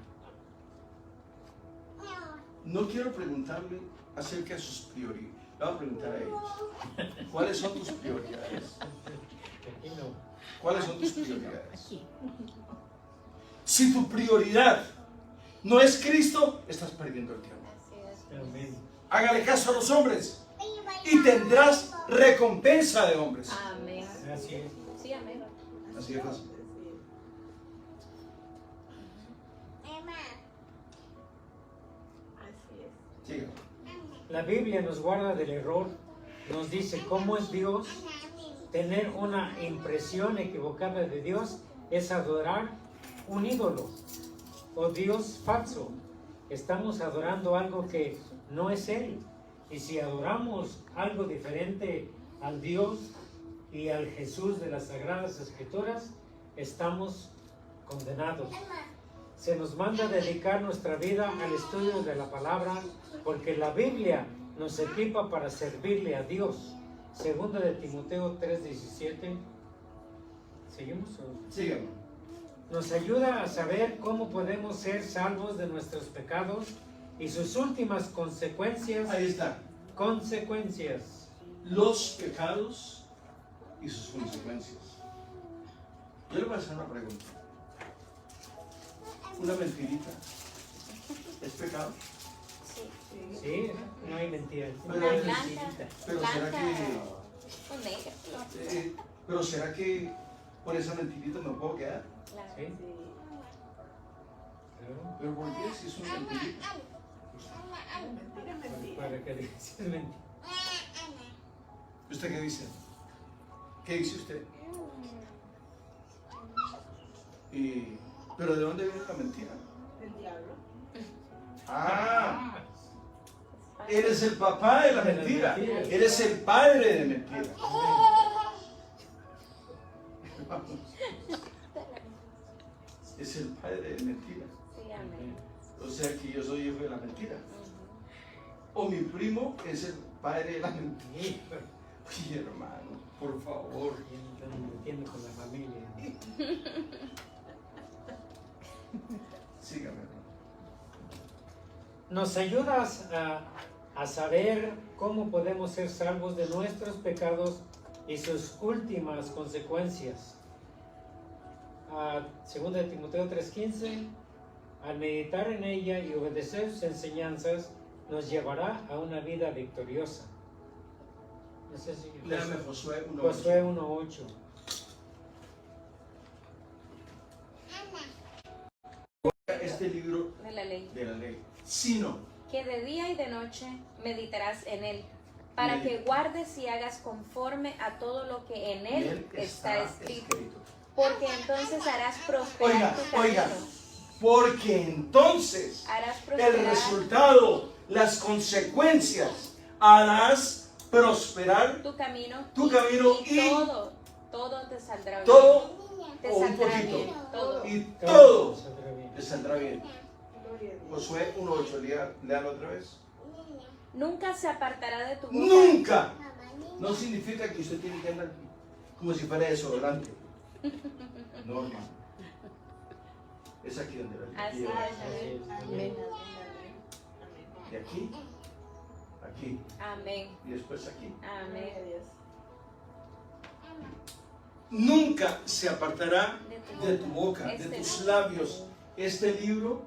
S1: No quiero preguntarle acerca de sus prioridades. Le voy a preguntar a ellos. ¿Cuáles son tus prioridades?
S5: Aquí no.
S1: ¿Cuáles son tus prioridades? Si tu prioridad no es Cristo, estás perdiendo el tiempo.
S5: Amén.
S1: Hágale caso a los hombres y tendrás recompensa de hombres.
S2: Amén.
S5: Así es.
S2: Sí, amén.
S1: Así de fácil.
S3: Así es.
S1: Siga.
S5: La Biblia nos guarda del error, nos dice cómo es Dios. Tener una impresión equivocada de Dios es adorar un ídolo o Dios falso. Estamos adorando algo que no es Él. Y si adoramos algo diferente al Dios y al Jesús de las Sagradas Escrituras, estamos condenados. Se nos manda a dedicar nuestra vida al estudio de la palabra, porque la Biblia nos equipa para servirle a Dios. Segunda de Timoteo 3:17. ¿Seguimos?
S1: Sígame.
S5: Nos ayuda a saber cómo podemos ser salvos de nuestros pecados y sus últimas consecuencias.
S1: Ahí está.
S5: Consecuencias.
S1: Los pecados y sus consecuencias. Yo le voy a hacer una pregunta. ¿Una mentirita es pecado?
S2: Sí.
S5: Sí, no hay mentira.
S1: Pero-
S2: Una
S5: Mentirita.
S2: blanca.
S1: Pero será
S2: Blanca
S1: que,
S2: o negra.
S1: pero será que por esa mentirita me puedo quedar?
S2: Claro.
S5: Sí. Claro.
S1: ¿Pero por qué? Si es una mentirita.
S3: Mentira.
S5: Para que digas mentira.
S1: ¿Usted qué dice? ¿Qué dice usted? ¿Pero de dónde viene la mentira?
S3: El diablo.
S1: Ah, eres el papá de la
S5: De las
S1: mentira.
S5: mentiras.
S1: Eres el padre de mentira. Es el padre de mentira.
S2: Sí, amén.
S1: O sea que yo soy hijo de la mentira. O mi primo es el padre de la mentira. Oye, hermano, por favor.
S5: Y están metiendo con la familia.
S1: Sígame, hermano.
S5: Nos ayudas a saber cómo podemos ser salvos de nuestros pecados y sus últimas consecuencias. Segunda de Timoteo 3:15, al meditar en ella y obedecer sus enseñanzas, nos llevará a una vida victoriosa. No sé si
S1: Léame Josué 1:8.
S5: Josué 1:8.
S1: Este libro
S2: De la ley.
S1: de la ley. Sino,
S2: Que de día y de noche meditarás en él, para que guardes y hagas conforme a todo lo que en él está escrito. Porque entonces harás prosperar
S1: Oiga,
S2: tu camino.
S1: oiga. Porque entonces
S2: Harás
S1: el
S2: prosperar
S1: resultado, las consecuencias, harás prosperar
S2: tu camino
S1: y
S2: todo te saldrá bien.
S1: todo
S2: te
S1: o un
S2: saldrá
S1: poquito.
S2: bien. Todo.
S1: Y todo
S5: Saldrá bien.
S1: te saldrá bien.
S3: Gloria a Dios.
S1: Josué 1:8, léalo otra vez.
S2: Nunca se apartará de tu boca.
S1: Nunca. No significa que usted tiene que andar como si fuera desodorante. No, hermano. Es aquí donde la
S2: Así
S1: lleva.
S2: es.
S5: Así es.
S3: Amén.
S1: De aquí, aquí,
S2: Amén.
S1: y después aquí.
S3: Gloria a
S2: Amén.
S3: Dios.
S1: nunca se apartará de tu boca, de tus labios, este libro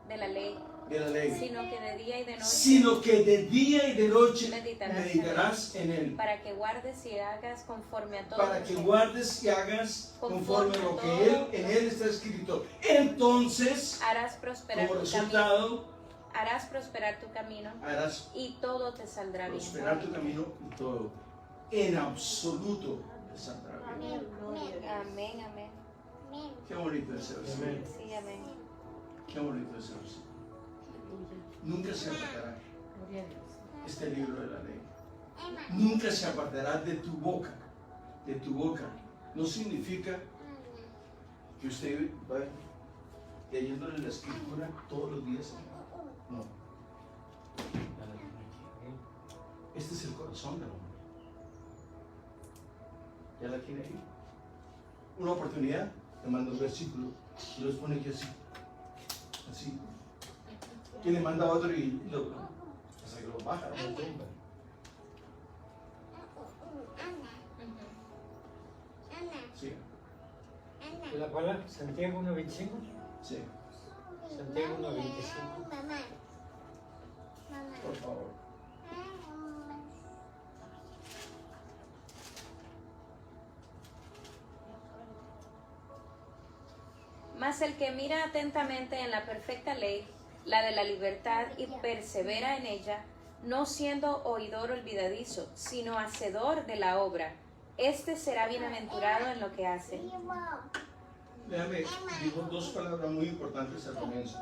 S2: de la ley,
S1: de la ley,
S2: sino que de día y de noche
S1: sino que de día y de noche
S2: meditarás
S1: meditarás en él,
S2: para que guardes y hagas conforme a todo
S1: para
S2: lo
S1: que
S2: que-
S1: guardes y hagas conforme a lo que en él está escrito. Entonces,
S2: harás prosperar
S1: como
S2: tu camino,
S1: resultado,
S2: harás prosperar tu camino
S1: harás
S2: y todo te saldrá bien.
S1: prosperar tu camino y todo, en absoluto, te saldrá bien.
S3: Gloria a Dios.
S2: Amén, amén.
S1: Qué bonito es eso.
S4: Amén.
S2: Sí, amén.
S1: Qué bonito es eso. Nunca se apartará este libro de la ley. Nunca se apartará de tu boca. De tu boca. No significa que usted va leyéndole la escritura todos los días. No. Este es el corazón del hombre. ¿Ya la tiene ahí? Una oportunidad, le manda un versículo y los pone aquí así. Así. Y le manda otro y lo, hasta que lo baja, lo tumba. Sí,
S5: La palabra, Santiago 1.25.
S1: sí,
S5: Santiago 1.25.
S1: por favor.
S2: Mas el que mira atentamente en la perfecta ley, la de la libertad, y persevera en ella, no siendo oidor olvidadizo, sino hacedor de la obra, este será bienaventurado en lo que hace.
S1: Déjame, digo dos palabras muy importantes al comienzo.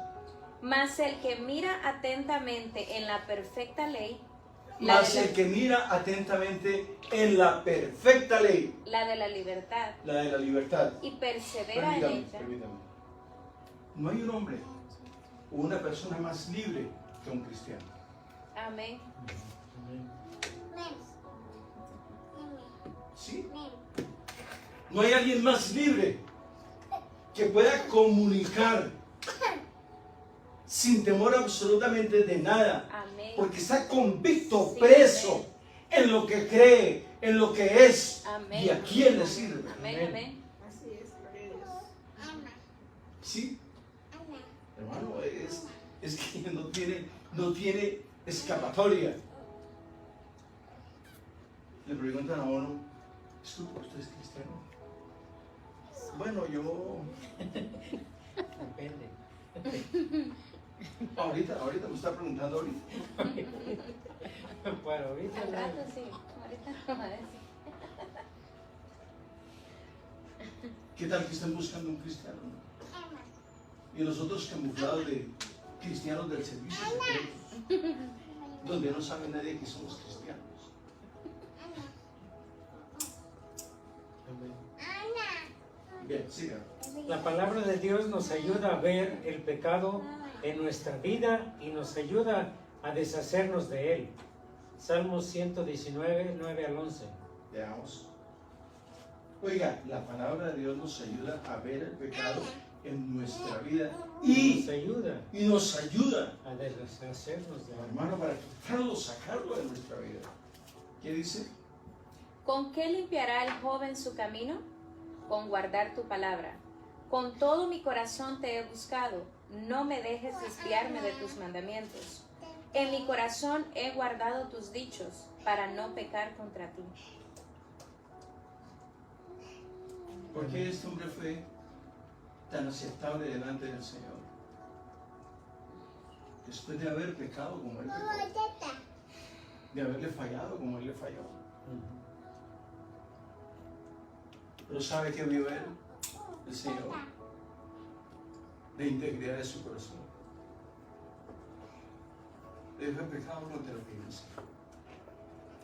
S2: Mas el que mira atentamente en la perfecta ley, la
S1: Mas
S2: de la-
S1: el que mira atentamente en la perfecta ley,
S2: la de la libertad,
S1: la de la libertad.
S2: y persevera en
S1: Permítame,
S2: ella,
S1: permítame. No hay un hombre o una persona más libre que un cristiano.
S2: amén,
S1: ¿Sí? No hay alguien más libre que pueda comunicar sin temor absolutamente de nada,
S2: amén,
S1: porque está convicto,
S2: Sí,
S1: preso en lo que cree, en lo que es
S2: amén,
S1: y a quién le sirve.
S2: amén, amén,
S3: Así es, gloria a Dios.
S1: ¿Sí? Hermano, es que no tiene escapatoria. Le preguntan a uno, disculpe, ¿usted es cristiano? Bueno, yo
S5: Depende.
S1: ahorita me está preguntando ahorita.
S5: Bueno, ahorita
S2: al
S5: no.
S2: rato sí, ahorita no va a decir.
S1: ¿Qué tal que estén buscando un cristiano? Y nosotros camuflados de cristianos del servicio secreto, donde no sabe nadie que somos cristianos. Bien, siga.
S5: La palabra de Dios nos ayuda a ver el pecado en nuestra vida y nos ayuda a deshacernos de él. Salmos 119, 9 al 11.
S1: Veamos. Oiga, la palabra de Dios nos ayuda a ver el pecado en nuestra vida
S5: Nos
S1: y
S5: ayuda
S1: nos ayuda,
S5: a deshacernos de él.
S1: hermano, para quitarlo, sacarlo de nuestra vida. ¿Qué dice?
S2: ¿Con qué limpiará el joven su camino? Con guardar tu palabra. Con todo mi corazón te he buscado, no me dejes desviarme de tus mandamientos. En mi corazón he guardado tus dichos, para no pecar contra ti.
S1: ¿Por qué este hombre fue tan aceptable delante del Señor? Después de haber pecado como él pecó, de haberle fallado como él le falló. Pero ¿sabe qué vio él? El Señor, de integridad de su corazón. Dejó el pecado contra ti,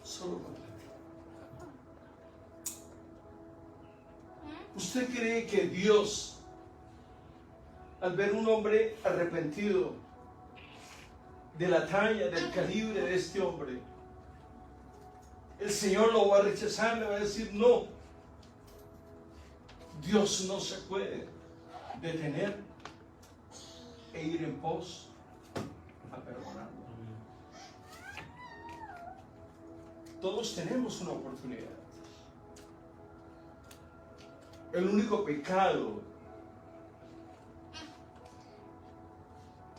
S1: solo contra ti. ¿Usted cree que Dios, al ver un hombre arrepentido de la talla, del calibre de este hombre, el Señor lo va a rechazar, le va a decir no? Dios no se puede detener e ir en pos a perdonarlo. Todos tenemos una oportunidad. El único pecado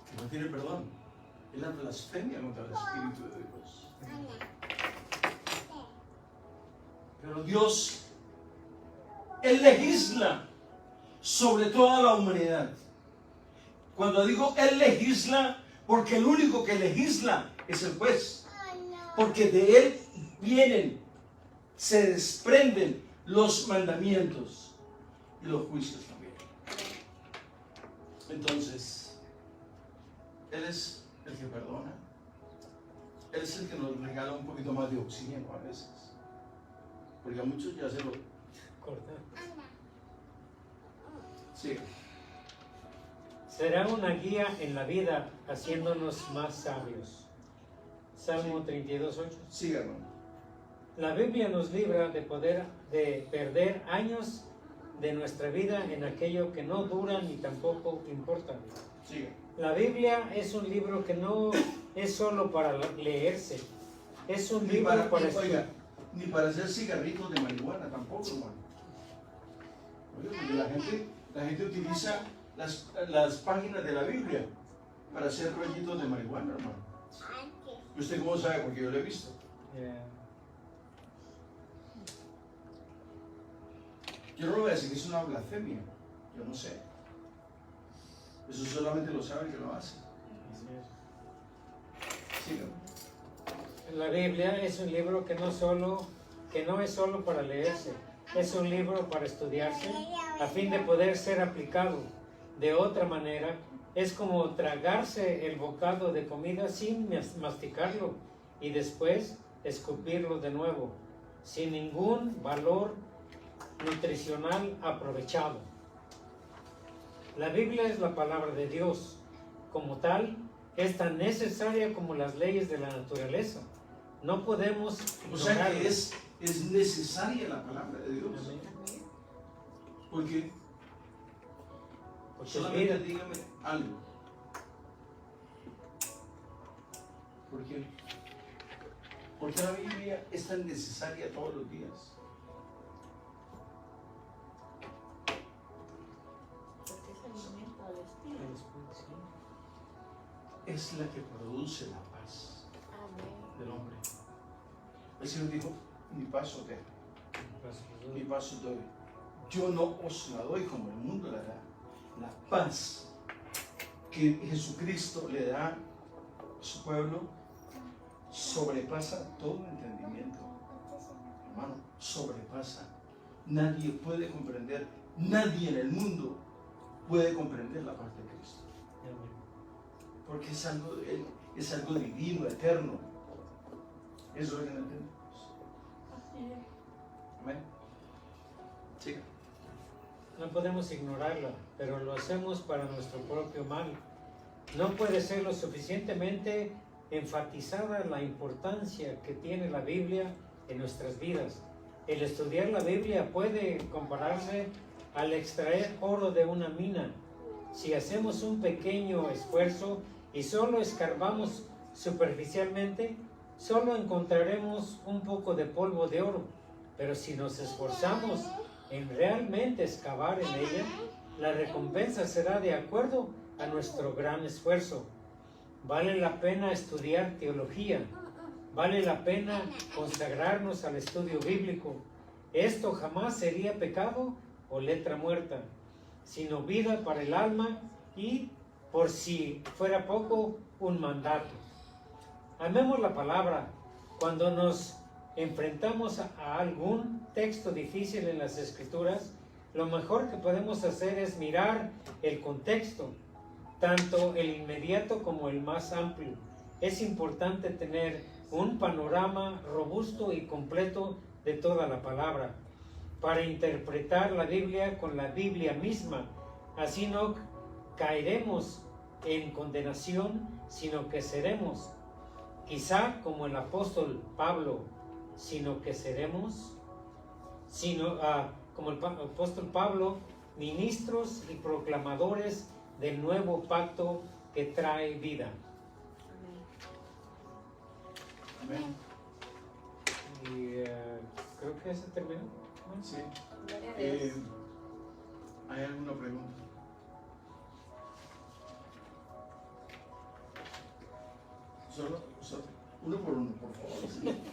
S1: que no tiene perdón es la blasfemia contra el Espíritu de Dios. Pero Dios, Él legisla sobre toda la humanidad. Cuando digo Él legisla, porque el único que legisla es el juez. Porque de Él vienen, se desprenden los mandamientos y los juicios también. Entonces, Él es el que perdona. Él es el que nos regala un poquito más de oxígeno a veces. Porque a muchos ya se lo
S5: Corta.
S1: sí.
S5: Será una guía en la vida, haciéndonos más sabios. Salmo 32:8.
S1: Siga, hermano.
S5: La Biblia nos libra de perder años de nuestra vida en aquello que no dura ni tampoco importa.
S1: Siga.
S5: La Biblia es un libro que no es solo para leerse, es un libro para estudiar.
S1: Ni para hacer cigarritos de marihuana tampoco, hermano. Oiga, porque la gente utiliza las páginas de la Biblia para hacer rollitos de marihuana, hermano. ¿Y usted cómo sabe? Porque yo lo he visto. Yo no le voy a decir que es una blasfemia. Yo no sé. Eso solamente lo sabe el que lo hace. Sígame.
S5: La Biblia es un libro que no es solo para leerse, es un libro para estudiarse a fin de poder ser aplicado. De otra manera, es como tragarse el bocado de comida sin masticarlo y después escupirlo de nuevo, sin ningún valor nutricional aprovechado. La Biblia es la palabra de Dios. Como tal, es tan necesaria como las leyes de la naturaleza. No podemos
S1: O sea
S5: ignorarla.
S1: que es necesaria la palabra de Dios.
S5: Amén.
S1: Porque
S5: Porque
S1: solamente
S5: mira,
S1: dígame algo. ¿Por qué? ¿Por qué la Biblia es tan necesaria todos los días?
S3: Porque es alimento al espíritu.
S1: Es la que produce la paz
S2: Amén.
S1: del hombre. El Señor dijo, mi paz os dejo, mi paz os doy. Yo no os la doy como el mundo la da. La paz que Jesucristo le da a su pueblo sobrepasa todo entendimiento. Hermano, sobrepasa. Nadie puede comprender, nadie en el mundo puede comprender la paz de Cristo. Porque es algo divino, eterno. Eso es lo que no entendemos. Amén. Siga.
S5: no podemos ignorarla, pero lo hacemos para nuestro propio mal. No puede ser lo suficientemente enfatizada la importancia que tiene la Biblia en nuestras vidas. El estudiar la Biblia puede compararse al extraer oro de una mina. Si hacemos un pequeño esfuerzo y solo escarbamos superficialmente, solo encontraremos un poco de polvo de oro. Pero si nos esforzamos en realmente excavar en ella, la recompensa será de acuerdo a nuestro gran esfuerzo. Vale la pena estudiar teología. Vale la pena consagrarnos al estudio bíblico. Esto jamás sería pecado o letra muerta, sino vida para el alma y, por si fuera poco, un mandato. Amemos la palabra. Cuando nos enfrentamos a algún texto difícil en las Escrituras, lo mejor que podemos hacer es mirar el contexto, tanto el inmediato como el más amplio. Es importante tener un panorama robusto y completo de toda la palabra para interpretar la Biblia con la Biblia misma. Así no caeremos en condenación, sino que seremos, quizá como el apóstol Pablo, como el apóstol Pablo, ministros y proclamadores del nuevo pacto que trae vida.
S1: Amén.
S5: Y creo que se terminó.
S1: Sí.
S2: Gloria a Dios.
S1: ¿Hay alguna pregunta? Solo uno por uno, por favor. ¿Sí?